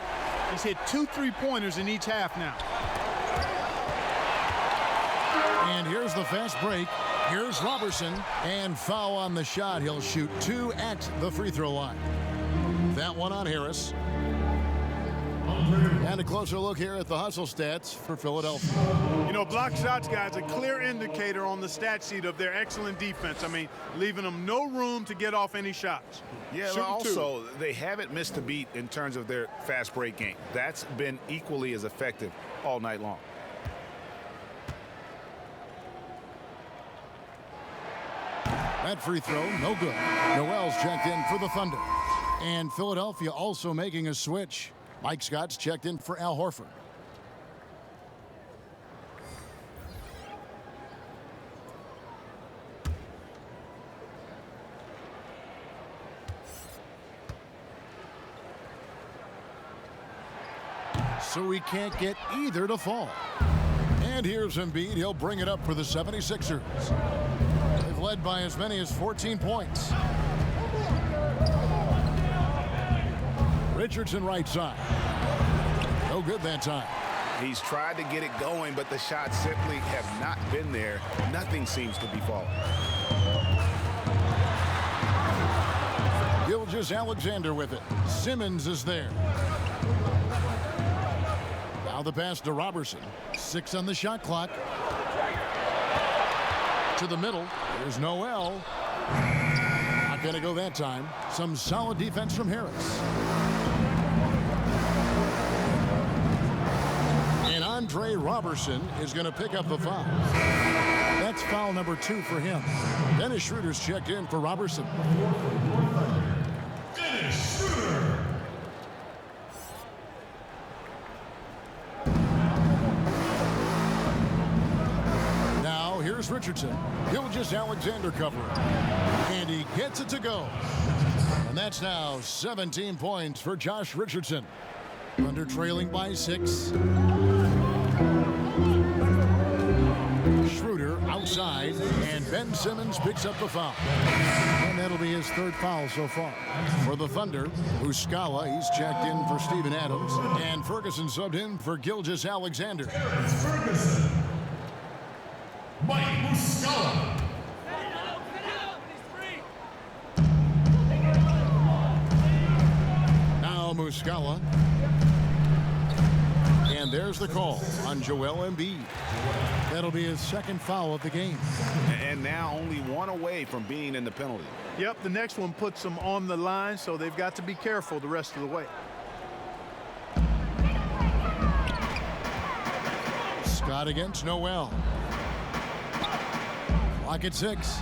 He's hit 2 3-pointers in each half now. And here's the fast break. Here's Robertson. And foul on the shot. He'll shoot 2 at the free throw line. That one on Harris. And a closer look here at the hustle stats for Philadelphia. You know, block shots, guys, a clear indicator on the stat sheet of their excellent defense. I mean, leaving them no room to get off any shots. Yeah, but also, they haven't missed a beat in terms of their fast break game. That's been equally as effective all night long. That free throw, no good. Noel's checked in for the Thunder. And Philadelphia also making a switch. Mike Scott's checked in for Al Horford. So we can't get either to fall. And here's Embiid. He'll bring it up for the 76ers. They've led by as many as 14 points. Richardson right side. No good that time. He's tried to get it going, but the shots simply have not been there. Nothing seems to be falling. Gilgeous-Alexander with it. Simmons is there. Now the pass to Robertson. 6 on the shot clock. To the middle. There's Noel. Not going to go that time. Some solid defense from Harris. And Andre Robertson is going to pick up the foul. That's foul number 2 for him. Dennis Schroeder's checked in for Robertson. Dennis Schroeder. Now here's Richardson. Gilgeous-Alexander covering. And he gets it to go. And that's now 17 points for Josh Richardson. Thunder trailing by 6. Schroeder outside, and Ben Simmons picks up the foul. And that'll be his 3rd foul so far. For the Thunder, Muscala, he's checked in for Steven Adams, and Ferguson subbed in for Gilgeous-Alexander. Mike Muscala. Now Muscala. And there's the call on Joel Embiid. That'll be his second foul of the game. And now only one away from being in the penalty. Yep, the next one puts them on the line, so they've got to be careful the rest of the way. Scott against Noel. Clock at 6.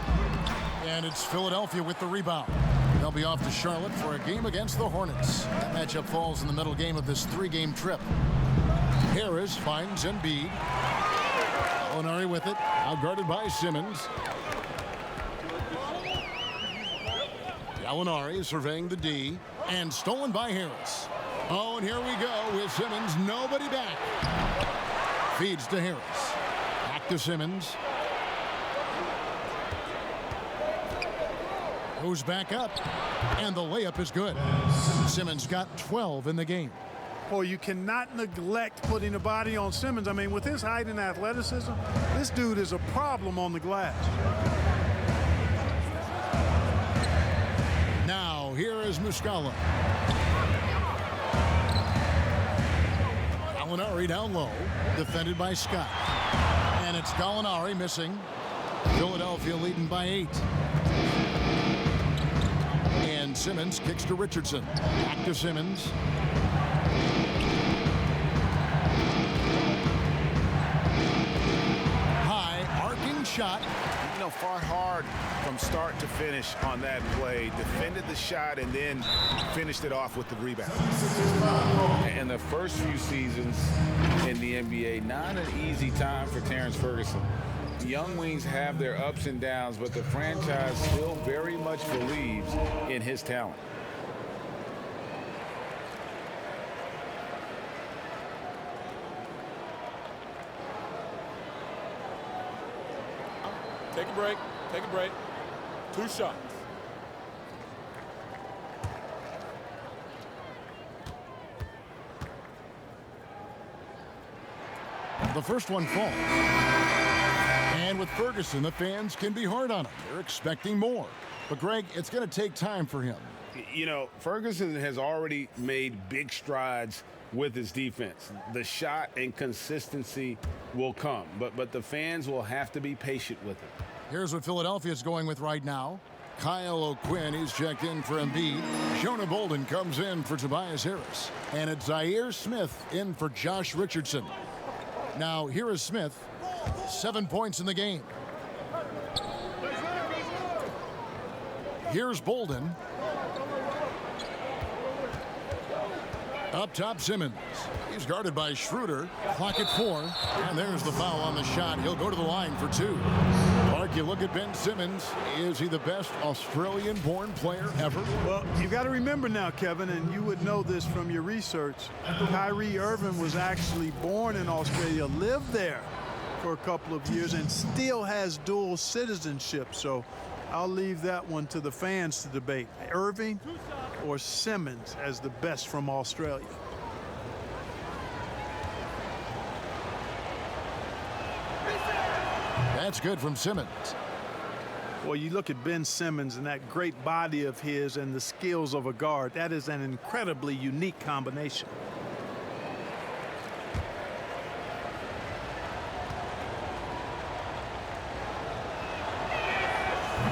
And it's Philadelphia with the rebound. They'll be off to Charlotte for a game against the Hornets. That matchup falls in the middle game of this 3-game trip. Harris finds Embiid. Gallinari with it, outguarded by Simmons. Gallinari surveying the D, and stolen by Harris. Oh, and here we go with Simmons, nobody back. Feeds to Harris. Back to Simmons. Goes back up, and the layup is good. Simmons got 12 in the game. Boy, you cannot neglect putting a body on Simmons. I mean, with his height and athleticism, this dude is a problem on the glass. Now, here is Muscala. Gallinari down low, defended by Scott. And it's Gallinari missing. Philadelphia leading by 8. And Simmons kicks to Richardson. Back to Simmons. Shot. You know, fought hard from start to finish on that play. Defended the shot and then finished it off with the rebound. And the first few seasons in the NBA, not an easy time for Terrence Ferguson. Young wings have their ups and downs, but the franchise still very much believes in his talent. Take a break. Take a break. 2 shots. The first one falls. And with Ferguson, the fans can be hard on him. They're expecting more. But, Greg, it's going to take time for him. You know, Ferguson has already made big strides with his defense. The shot and consistency will come, but the fans will have to be patient with it. Here's what Philadelphia is going with right now. Kyle O'Quinn, he's checked in for Embiid. Jonah Bolden comes in for Tobias Harris. And it's Zaire Smith in for Josh Richardson. Now, here is Smith. 7 points in the game. Here's Bolden. Up top, Simmons. He's guarded by Schroeder. Clock at 4. And there's the foul on the shot. He'll go to the line for 2. Mark, you look at Ben Simmons. Is he the best Australian-born player ever? Well, you got to remember now, Kevin, and you would know this from your research, Kyrie Irving was actually born in Australia, lived there for a couple of years, and still has dual citizenship. So I'll leave that one to the fans to debate. Irving or Simmons as the best from Australia. That's good from Simmons. Well, you look at Ben Simmons and that great body of his and the skills of a guard. That is an incredibly unique combination.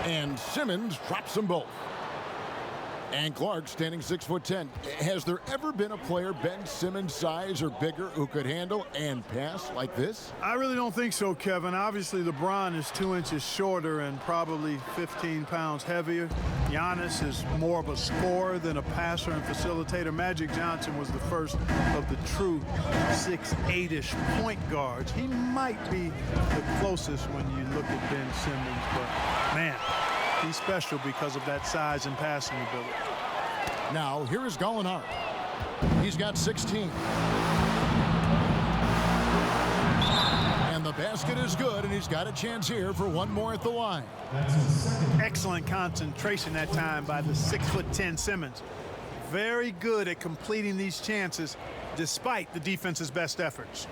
And Simmons drops them both. And Clark standing 6'10". Has there ever been a player Ben Simmons' size or bigger who could handle and pass like this? I really don't think so, Kevin. Obviously, LeBron is 2 inches shorter and probably 15 pounds heavier. Giannis is more of a scorer than a passer and facilitator. Magic Johnson was the first of the true 6'8"-ish point guards. He might be the closest when you look at Ben Simmons, but man, he's special because of that size and passing ability. Now, here is Gallinari. He's got 16. And the basket is good, and he's got a chance here for one more at the line. Excellent concentration that time by the 6'10" Simmons. Very good at completing these chances despite the defense's best efforts.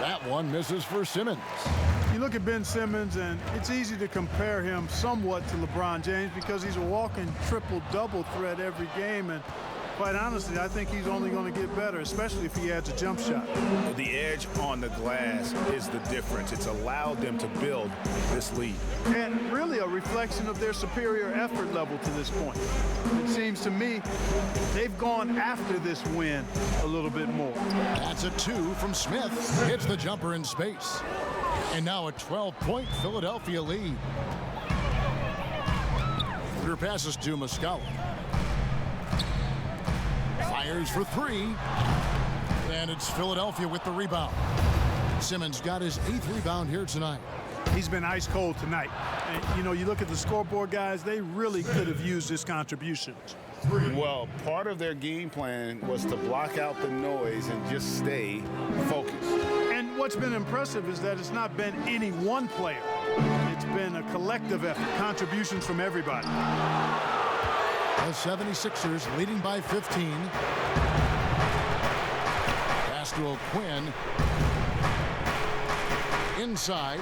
That one misses for Simmons. You look at Ben Simmons, and it's easy to compare him somewhat to LeBron James because he's a walking triple-double threat every game. And quite honestly, I think he's only going to get better, especially if he adds a jump shot. The edge on the glass is the difference. It's allowed them to build this lead. And really a reflection of their superior effort level to this point. It seems to me they've gone after this win a little bit more. That's a 2 from Smith. Hits the jumper in space. And now a 12-point Philadelphia lead. Schroeder passes to Muscala. Fires for 3. And it's Philadelphia with the rebound. Simmons got his 8th rebound here tonight. He's been ice cold tonight. And, you know, you look at the scoreboard, guys, they really could have used his contributions. Well, part of their game plan was to block out the noise and just stay focused. And what's been impressive is that it's not been any one player. It's been a collective effort, contributions from everybody. The 76ers leading by 15. Pass to O'Quinn. Inside.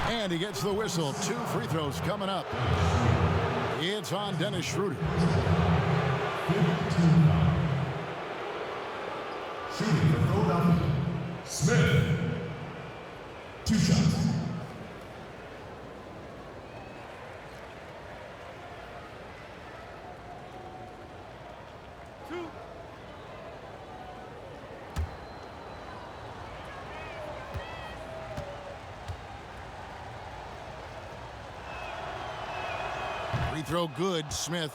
And he gets the whistle. 2 free throws coming up. It's on Dennis Schroeder. Shooting for Philadelphia, Smith. 2 shots. Free throw good, Smith.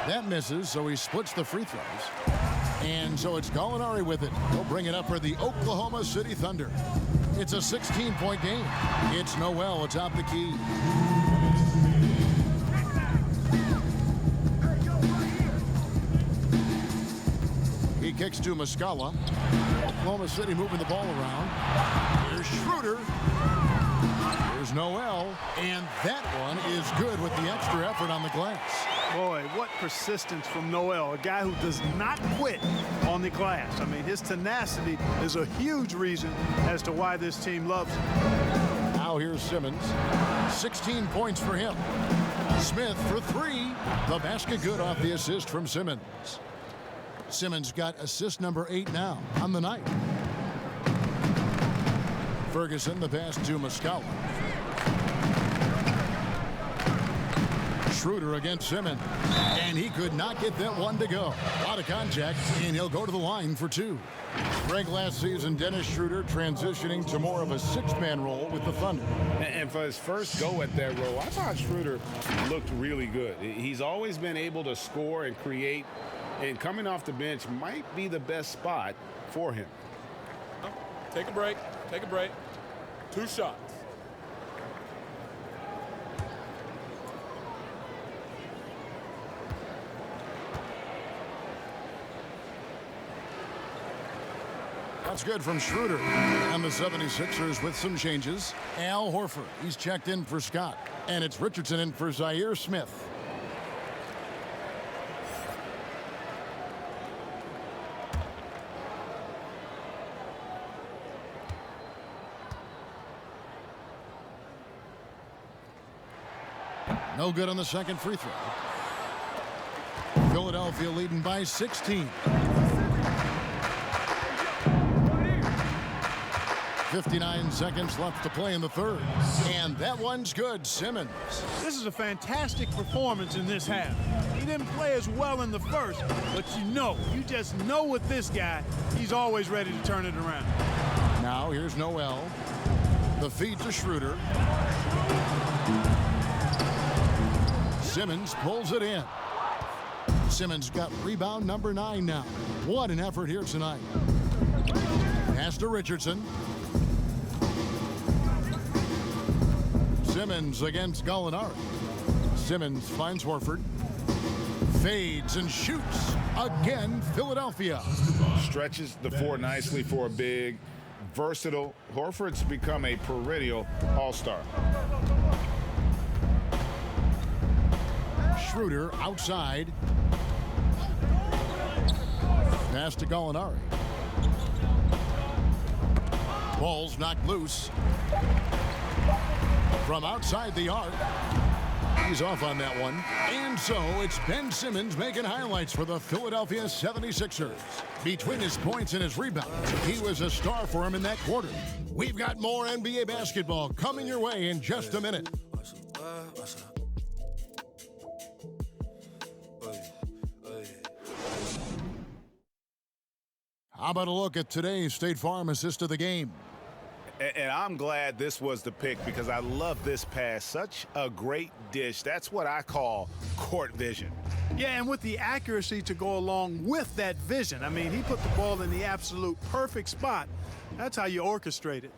That misses, so he splits the free throws. And so it's Gallinari with it. He'll bring it up for the Oklahoma City Thunder. It's a 16-point game. It's Noel atop the key. He kicks to Muscala. Oklahoma City moving the ball around. Here's Schroeder. Here's Noel. And that one is good with the extra effort on the glass. Boy, what persistence from Noel, a guy who does not quit on the glass. I mean, his tenacity is a huge reason as to why this team loves him. Now here's Simmons. 16 points for him. Smith for 3. The basket good off the assist from Simmons. Simmons got assist number 8 now on the night. Ferguson the pass to Muscala. Schroeder against Simmons, and he could not get that one to go. A lot of contact, and he'll go to the line for 2. Greg, last season, Dennis Schroeder transitioning to more of a 6-man role with the Thunder. And for his first go at that role, I thought Schroeder looked really good. He's always been able to score and create, and coming off the bench might be the best spot for him. Take a break. Take a break. 2 shots. That's good from Schroeder. And the 76ers with some changes. Al Horford, he's checked in for Scott. And it's Richardson in for Zaire Smith. No good on the second free throw. Philadelphia leading by 16. 59 seconds left to play in the third. And that one's good, Simmons. This is a fantastic performance in this half. He didn't play as well in the first, but you just know with this guy, he's always ready to turn it around. Now here's Noel. The feed to Schroeder. Simmons pulls it in. Simmons got rebound number 9 now. What an effort here tonight. Pass to Richardson. Simmons against Gallinari. Simmons finds Horford. Fades and shoots. Again, Philadelphia. Stretches the floor nicely for a big. Versatile. Horford's become a perennial all-star. Schroeder outside. Pass to Gallinari. Ball's knocked loose. From outside the arc. He's off on that one. And so it's Ben Simmons making highlights for the Philadelphia 76ers. Between his points and his rebounds, he was a star for him in that quarter. We've got more NBA basketball coming your way in just a minute. How about a look at today's State Farm assist of the game? And I'm glad this was the pick because I love this pass. Such a great dish. That's what I call court vision. Yeah, and with the accuracy to go along with that vision. I mean, he put the ball in the absolute perfect spot. That's how you orchestrate it.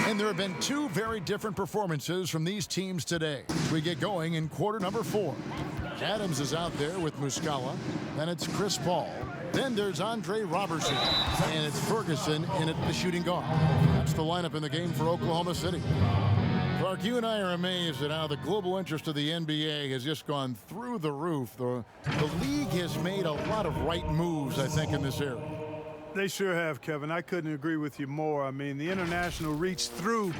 And there have been two very different performances from these teams today. We get going in quarter number 4. Adams is out there with Muscala. Then it's Chris Paul. Then there's Andre Robertson. And it's Ferguson in at the shooting guard. That's the lineup in the game for Oklahoma City. Clark, you and I are amazed at how the global interest of the NBA has just gone through the roof. The league has made a lot of right moves, I think, in this area. They sure have, Kevin. I couldn't agree with you more. I mean, the international reach through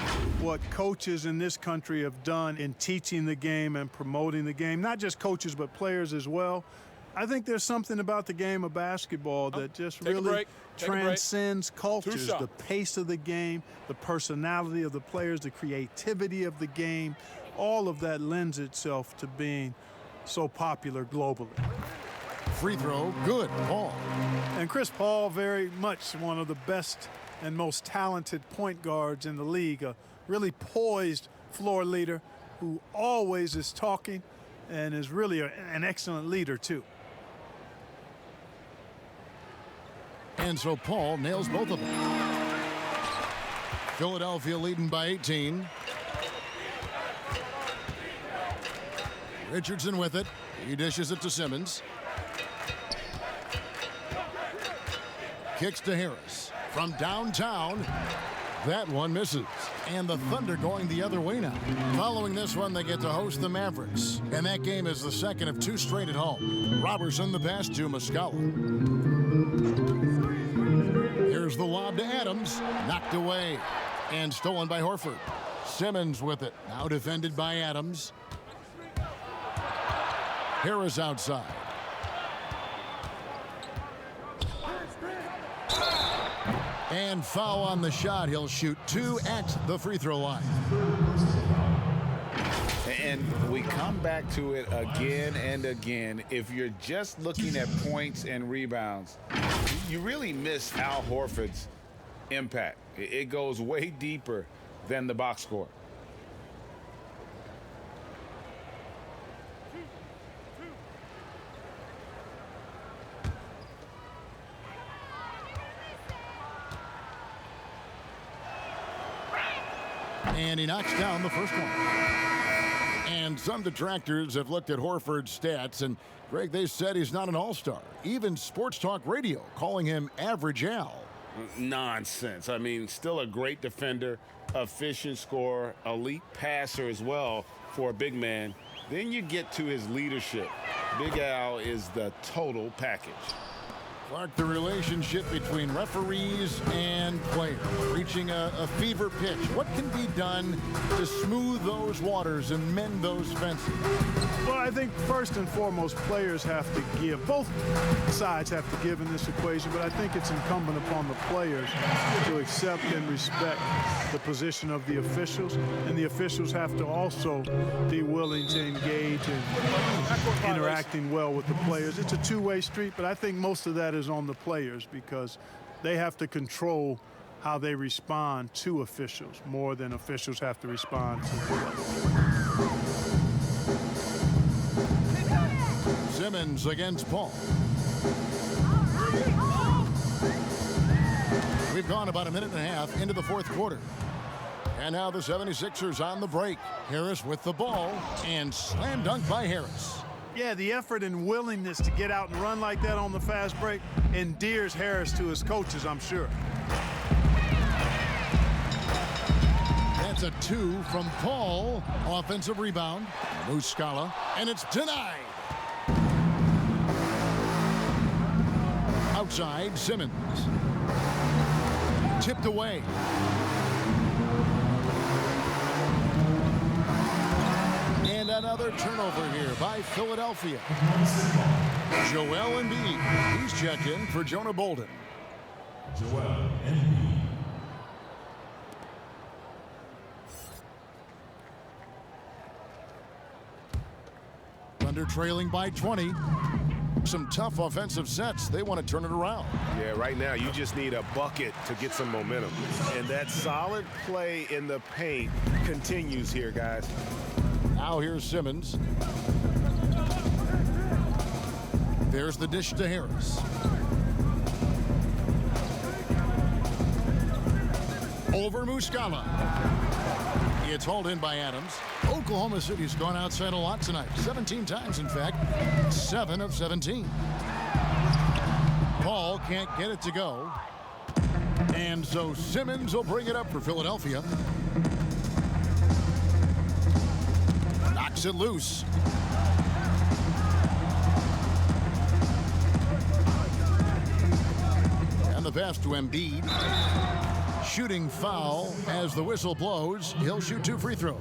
what coaches in this country have done in teaching the game and promoting the game. Not just coaches, but players as well. I think there's something about the game of basketball that just really transcends cultures. The pace of the game, the personality of the players, the creativity of the game, all of that lends itself to being so popular globally. Free throw, good, Paul. And Chris Paul, very much one of the best and most talented point guards in the league. A really poised floor leader who always is talking and is really an excellent leader, too. And so Paul nails both of them. Philadelphia leading by 18. Richardson with it. He dishes it to Simmons. Kicks to Harris. From downtown, that one misses. And the Thunder going the other way now. Following this one, they get to host the Mavericks. And that game is the second of 2 straight at home. Robertson the pass to Muscala. Here's the lob to Adams. Knocked away. And stolen by Horford. Simmons with it. Now defended by Adams. Harris outside. And foul on the shot. He'll shoot 2 at the free throw line. And we come back to it again and again. If you're just looking at points and rebounds, you really miss Al Horford's impact. It goes way deeper than the box score. And he knocks down the first one. And some detractors have looked at Horford's stats, and Greg, they said he's not an all-star. Even Sports Talk Radio calling him Average Al. Nonsense. I mean, still a great defender, efficient scorer, elite passer as well for a big man. Then you get to his leadership. Big Al is the total package. Clark, the relationship between referees and players reaching a fever pitch. What can be done to smooth those waters and mend those fences? Well, I think first and foremost, players have to give. Both sides have to give in this equation, but I think it's incumbent upon the players to accept and respect the position of the officials, and the officials have to also be willing to engage in interacting well with the players. It's a two-way street, but I think most of that is on the players because they have to control how they respond to officials more than officials have to respond to players. Simmons against Paul. We've gone about a minute and a half into the fourth quarter. And now the 76ers on the break. Harris with the ball, and slam dunk by Harris. Yeah, the effort and willingness to get out and run like that on the fast break endears Harris to his coaches, I'm sure. That's a 2 from Paul. Offensive rebound. Muscala, and it's denied. Outside, Simmons. Tipped away. And another turnover here by Philadelphia. Joel Embiid. He's checked in for Jonah Bolden. Joel Embiid. Thunder trailing by 20. Some tough offensive sets. They want to turn it around. Yeah, right now you just need a bucket to get some momentum. And that solid play in the paint continues here, guys. Now here's Simmons. There's the dish to Harris. Over Muscala. It's hauled in by Adams. Oklahoma City's gone outside a lot tonight. 17 times, in fact. 7 of 17. Paul can't get it to go. And so Simmons will bring it up for Philadelphia. Knocks it loose. And the pass to Embiid. Shooting foul as the whistle blows. He'll shoot 2 free throws.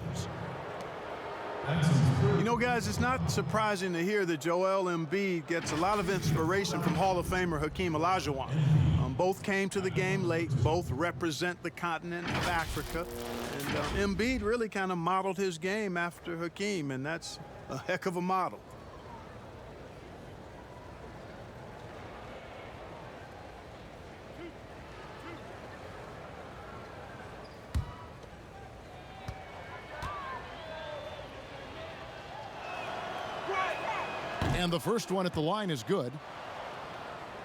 You know, guys, it's not surprising to hear that Joel Embiid gets a lot of inspiration from Hall of Famer Hakeem Olajuwon. Both came to the game late. Both represent the continent of Africa. And Embiid really kind of modeled his game after Hakeem, and that's a heck of a model. And the first one at the line is good.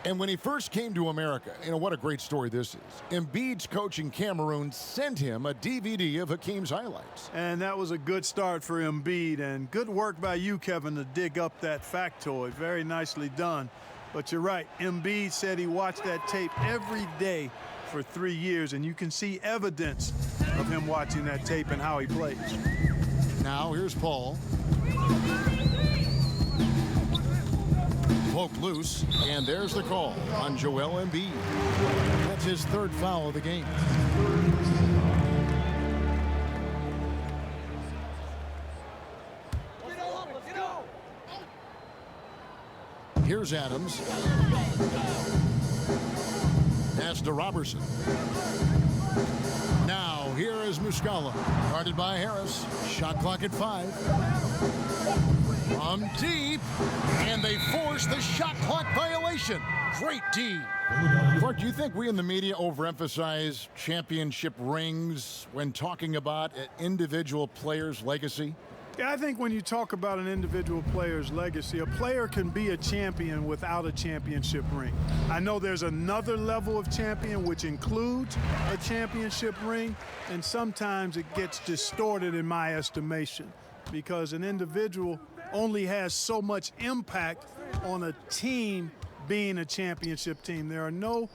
And when he first came to America, you know, what a great story this is. Embiid's coach in Cameroon sent him a DVD of Hakeem's highlights. And that was a good start for Embiid, and good work by you, Kevin, to dig up that factoid. Very nicely done. But you're right, Embiid said he watched that tape every day for 3 years, and you can see evidence of him watching that tape and how he plays. Now here's Paul. Poked loose, and there's the call on Joel Embiid. That's his 3rd foul of the game. Here's Adams. Pass to Robertson. Now here is Muscala, guarded by Harris. Shot clock at 5. From deep, and they force the shot clock violation. Great D. Clark, do you think we in the media overemphasize championship rings when talking about an individual player's legacy? Yeah, I think when you talk about an individual player's legacy, a player can be a champion without a championship ring. I know there's another level of champion which includes a championship ring, and sometimes it gets distorted in my estimation because an individual only has so much impact on a team being a championship team. There are no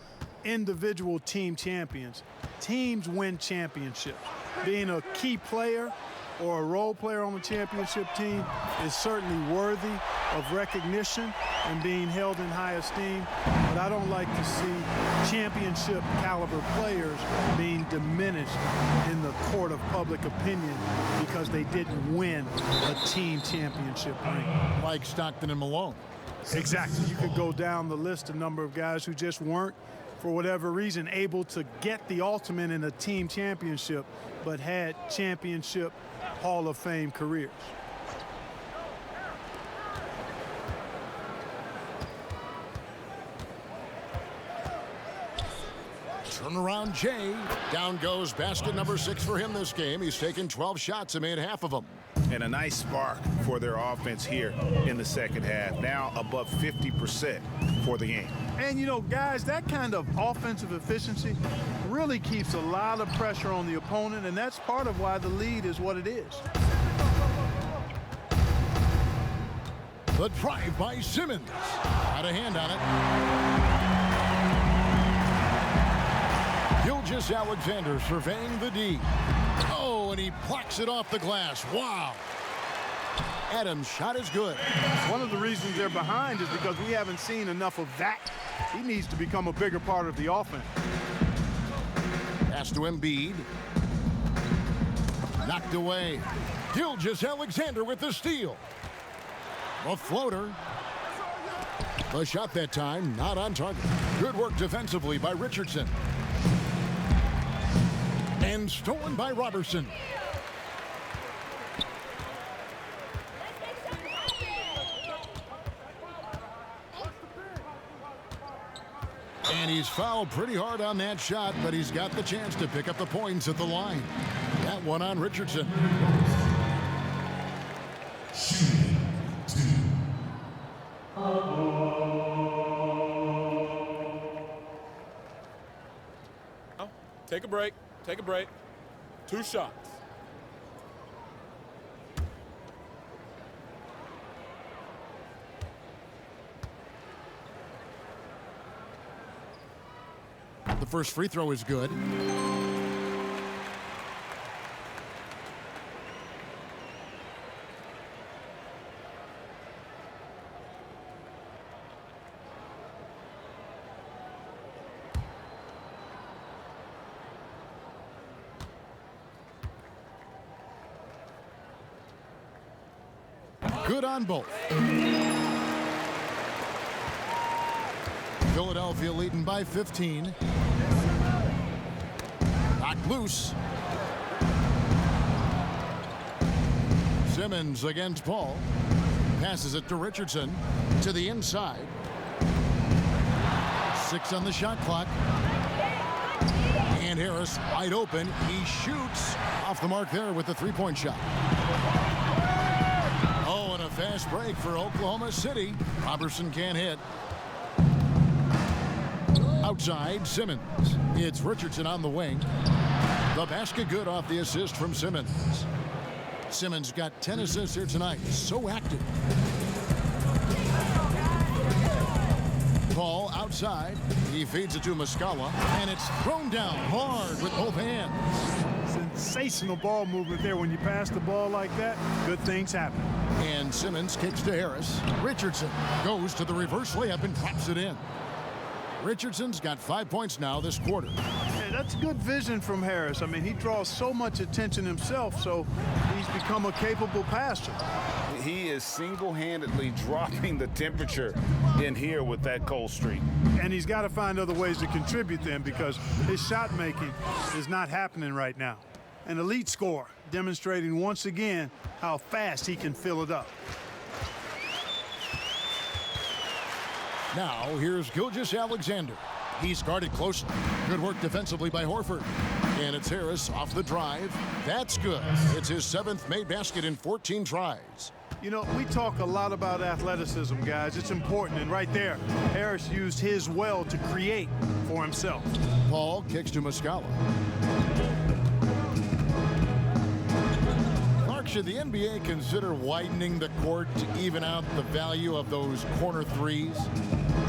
individual team champions. Teams win championships. Being a key player or a role player on the championship team is certainly worthy of recognition and being held in high esteem, but I don't like to see championship caliber players being diminished in the court of public opinion because they didn't win a team championship ring. Like Stockton and Malone. Exactly. You could go down the list, a number of guys who just weren't, for whatever reason, able to get the ultimate in a team championship, but had championship Hall of Fame careers. Turnaround Jay. Down goes basket number 6 for him this game. He's taken 12 shots and made half of them. And a nice spark for their offense here in the second half. Now above 50% for the game. And, you know, guys, that kind of offensive efficiency really keeps a lot of pressure on the opponent, and that's part of why the lead is what it is. The drive by Simmons. Got a hand on it. Gilgeous-Alexander surveying the D. Oh, and he plucks it off the glass. Wow. Adams' shot is good. One of the reasons they're behind is because we haven't seen enough of that. He needs to become a bigger part of the offense. Pass to Embiid. Knocked away. Gilgeous-Alexander with the steal. A floater. The shot that time, not on target. Good work defensively by Richardson. And stolen by Robertson. And he's fouled pretty hard on that shot, but he's got the chance to pick up the points at the line. That one on Richardson. Take a break. Take a break. 2 shots. The first free throw is good. Good on both. Philadelphia leading by 15. Knocked loose. Simmons against Paul. Passes it to Richardson. To the inside. 6 on the shot clock. And Harris wide open. He shoots off the mark there with the three-point shot. Oh, and a fast break for Oklahoma City. Robertson can't hit. Outside, Simmons. It's Richardson on the wing. The basket good off the assist from Simmons. Simmons got 10 assists here tonight. So active. Ball outside. He feeds it to Muscala, and it's thrown down hard with both hands. Sensational ball movement there. When you pass the ball like that, good things happen. And Simmons kicks to Harris. Richardson goes to the reverse layup and drops it in. Richardson's got 5 points now this quarter. Hey, that's good vision from Harris. I mean, he draws so much attention himself, so he's become a capable passer. He is single-handedly dropping the temperature in here with that cold streak. And he's got to find other ways to contribute then, because his shot making is not happening right now. An elite scorer, demonstrating once again how fast he can fill it up. Now, here's Gilgeous-Alexander. He's guarded closely. Good work defensively by Horford. And it's Harris off the drive. That's good. It's his 7th made basket in 14 tries. You know, we talk a lot about athleticism, guys. It's important. And right there, Harris used his well to create for himself. Paul kicks to Muscala. Mark, should the NBA consider widening the court to even out the value of those corner threes?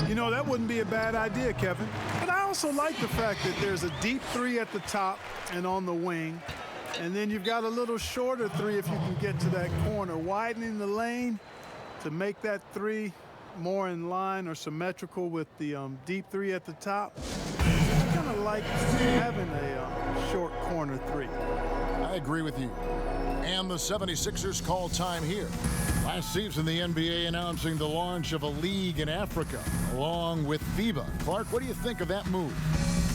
You know, that wouldn't be a bad idea, Kevin. But I also like the fact that there's a deep three at the top and on the wing. And then you've got a little shorter three if you can get to that corner. Widening the lane to make that three more in line or symmetrical with the deep three at the top. I kind of like having a short corner three. I agree with you. And the 76ers call time here. Last season, the NBA announcing the launch of a league in Africa, along with FIBA. Clark, what do you think of that move?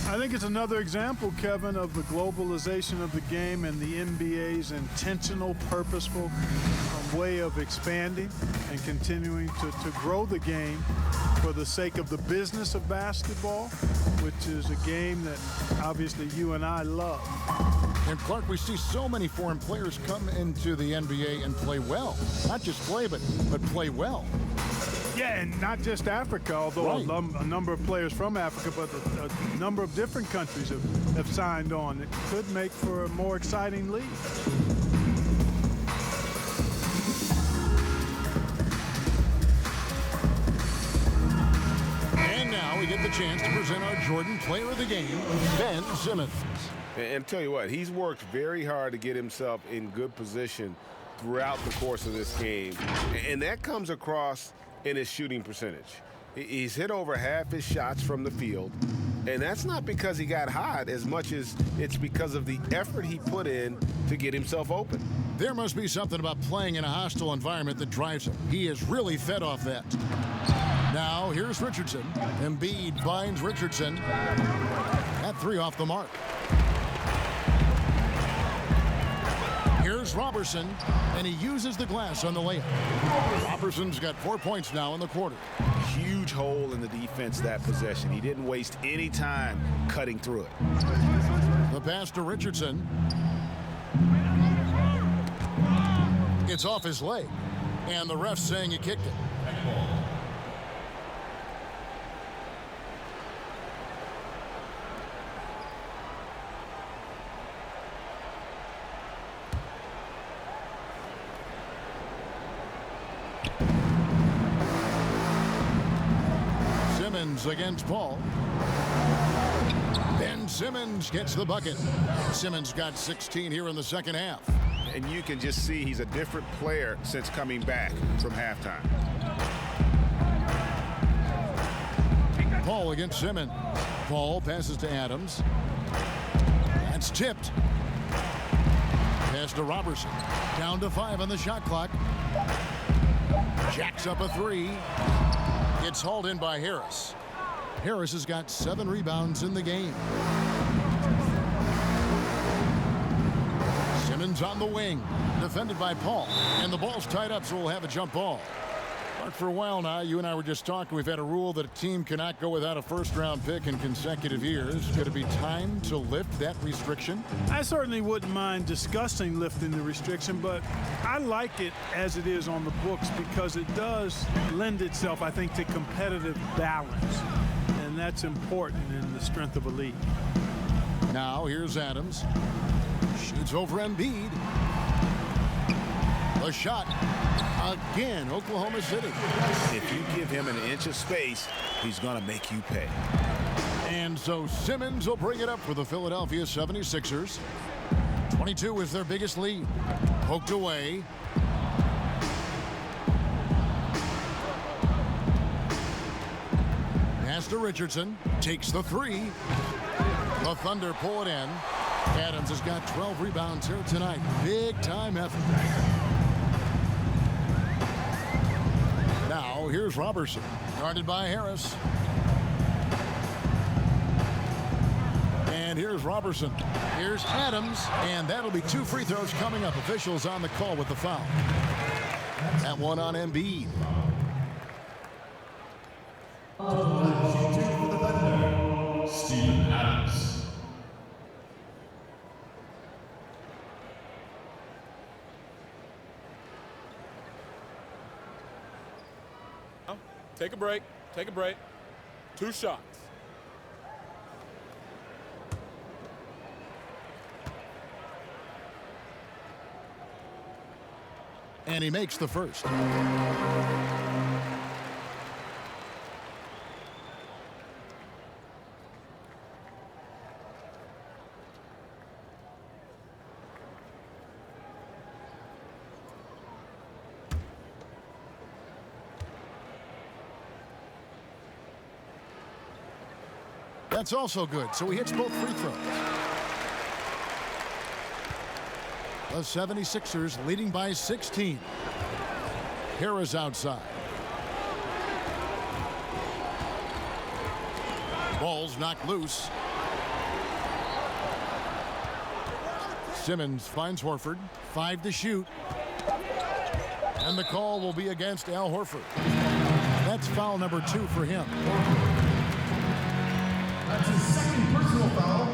I think it's another example, Kevin, of the globalization of the game and the NBA's intentional, purposeful way of expanding and continuing to grow the game for the sake of the business of basketball, which is a game that obviously you and I love. And Clark, we see so many foreign players come into the NBA and play well. Not just play, but play well. Yeah, and not just Africa, although right. a number of players from Africa, but a number of different countries have have signed on. It could make for a more exciting league. And now we get the chance to present our Jordan Player of the Game, Ben Simmons. And tell you what, he's worked very hard to get himself in good position throughout the course of this game. And that comes across in his shooting percentage. He's hit over half his shots from the field. And that's not because he got hot as much as it's because of the effort he put in to get himself open. There must be something about playing in a hostile environment that drives him. He is really fed off that. Now, here's Richardson. Embiid finds Richardson. That three off the mark. Here's Robertson, and he uses the glass on the layup. Robertson's got 4 points now in the quarter. Huge hole in the defense that possession. He didn't waste any time cutting through it. The pass to Richardson. It's off his leg, and the ref's saying he kicked it. Against Paul. Ben Simmons gets the bucket. Simmons got 16 here in the second half. And you can just see he's a different player since coming back from halftime. Paul against Simmons. Paul passes to Adams. That's tipped. Pass to Robertson. Down to 5 on the shot clock. Jacks up a three. Gets hauled in by Harris. Harris has got 7 rebounds in the game. Simmons on the wing, defended by Paul, and the ball's tied up, so we'll have a jump ball. But for a while now, you and I were just talking, we've had a rule that a team cannot go without a first-round pick in consecutive years. Could it be time to lift that restriction? I certainly wouldn't mind discussing lifting the restriction, but I like it as it is on the books because it does lend itself, I think, to competitive balance. And that's important in the strength of a league. Now here's Adams. Shoots over Embiid. The shot. Again, Oklahoma City. If you give him an inch of space, he's going to make you pay. And so Simmons will bring it up for the Philadelphia 76ers. 22 is their biggest lead. Poked away. Pass to Richardson. Takes the three. The Thunder pull it in. Adams has got 12 rebounds here tonight. Big time effort. Now here's Robertson. Guarded by Harris. And here's Robertson. Here's Adams. And that'll be 2 free throws coming up. Officials on the call with the foul. That one on Embiid. Steven Adams. Take a break. Take a break. 2 shots. And he makes the first. That's also good, so he hits both free throws. The 76ers leading by 16. Harris outside. Ball's knocked loose. Simmons finds Horford. 5 to shoot. And the call will be against Al Horford. That's foul number 2 for him. That's his second personal foul.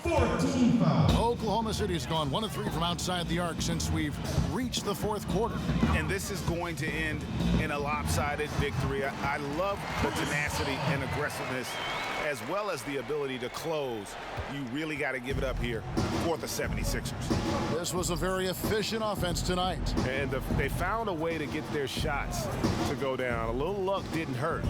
14 fouls. Oklahoma City has gone 1 of 3 from outside the arc since we've reached the 4th quarter. And this is going to end in a lopsided victory. I love the tenacity and aggressiveness as well as the ability to close, you really got to give it up here for the 76ers. This was a very efficient offense tonight. And they found a way to get their shots to go down. A little luck didn't hurt.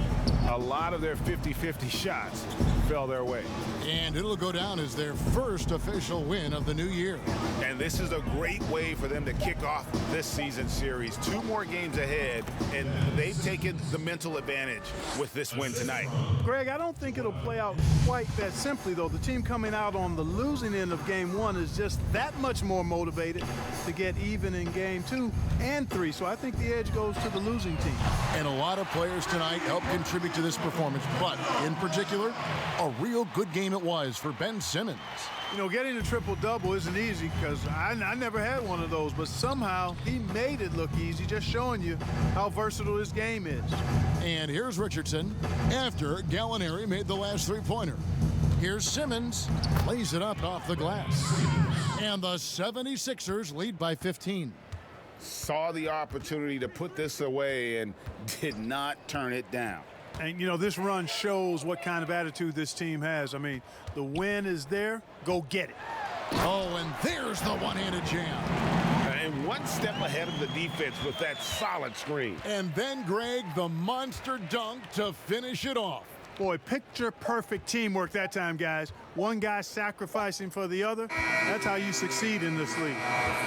A lot of their 50-50 shots fell their way. And it'll go down as their first official win of the new year. And this is a great way for them to kick off this season series. 2 more games ahead, and they've taken the mental advantage with this win tonight. Greg, I don't think it'll play out quite that simply, though. The team coming out on the losing end of game 1 is just that much more motivated to get even in game 2 and 3. So I think the edge goes to the losing team. And a lot of players tonight helped contribute to this performance, but in particular, a real good game it was for Ben Simmons. You know, getting a triple-double isn't easy because I never had one of those, but somehow he made it look easy, just showing you how versatile this game is. And here's Richardson after Gallinari made the last 3-pointer. Here's Simmons, lays it up off the glass. And the 76ers lead by 15. Saw the opportunity to put this away and did not turn it down. And, you know, this run shows what kind of attitude this team has. I mean, the win is there. Go get it. Oh, and there's the one-handed jam. And one step ahead of the defense with that solid screen. And then, Greg, the monster dunk to finish it off. Boy, picture-perfect teamwork that time, guys. One guy sacrificing for the other. That's how you succeed in this league.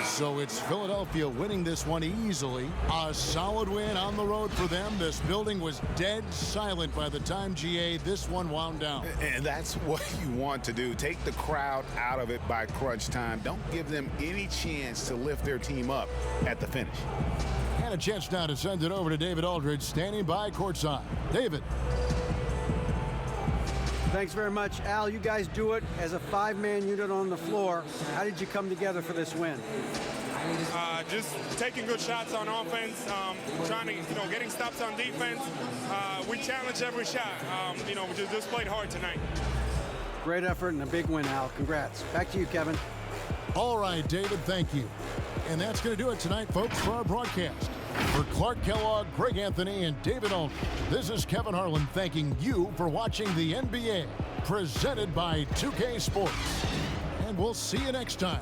So it's Philadelphia winning this one easily. A solid win on the road for them. This building was dead silent by the time, GA, this one wound down. And that's what you want to do. Take the crowd out of it by crunch time. Don't give them any chance to lift their team up at the finish. And a chance now to send it over to David Aldridge, standing by courtside. David. Thanks very much, Al. You guys do it as a 5-man unit on the floor. How did you come together for this win? Just taking good shots on offense, trying to, getting stops on defense. We challenge every shot. We just played hard tonight. Great effort and a big win, Al. Congrats. Back to you, Kevin. All right, David, thank you. And that's going to do it tonight, folks, for our broadcast. For Clark Kellogg, Greg Anthony, and David Aldridge, this is Kevin Harlan thanking you for watching the NBA, presented by 2K Sports. And we'll see you next time.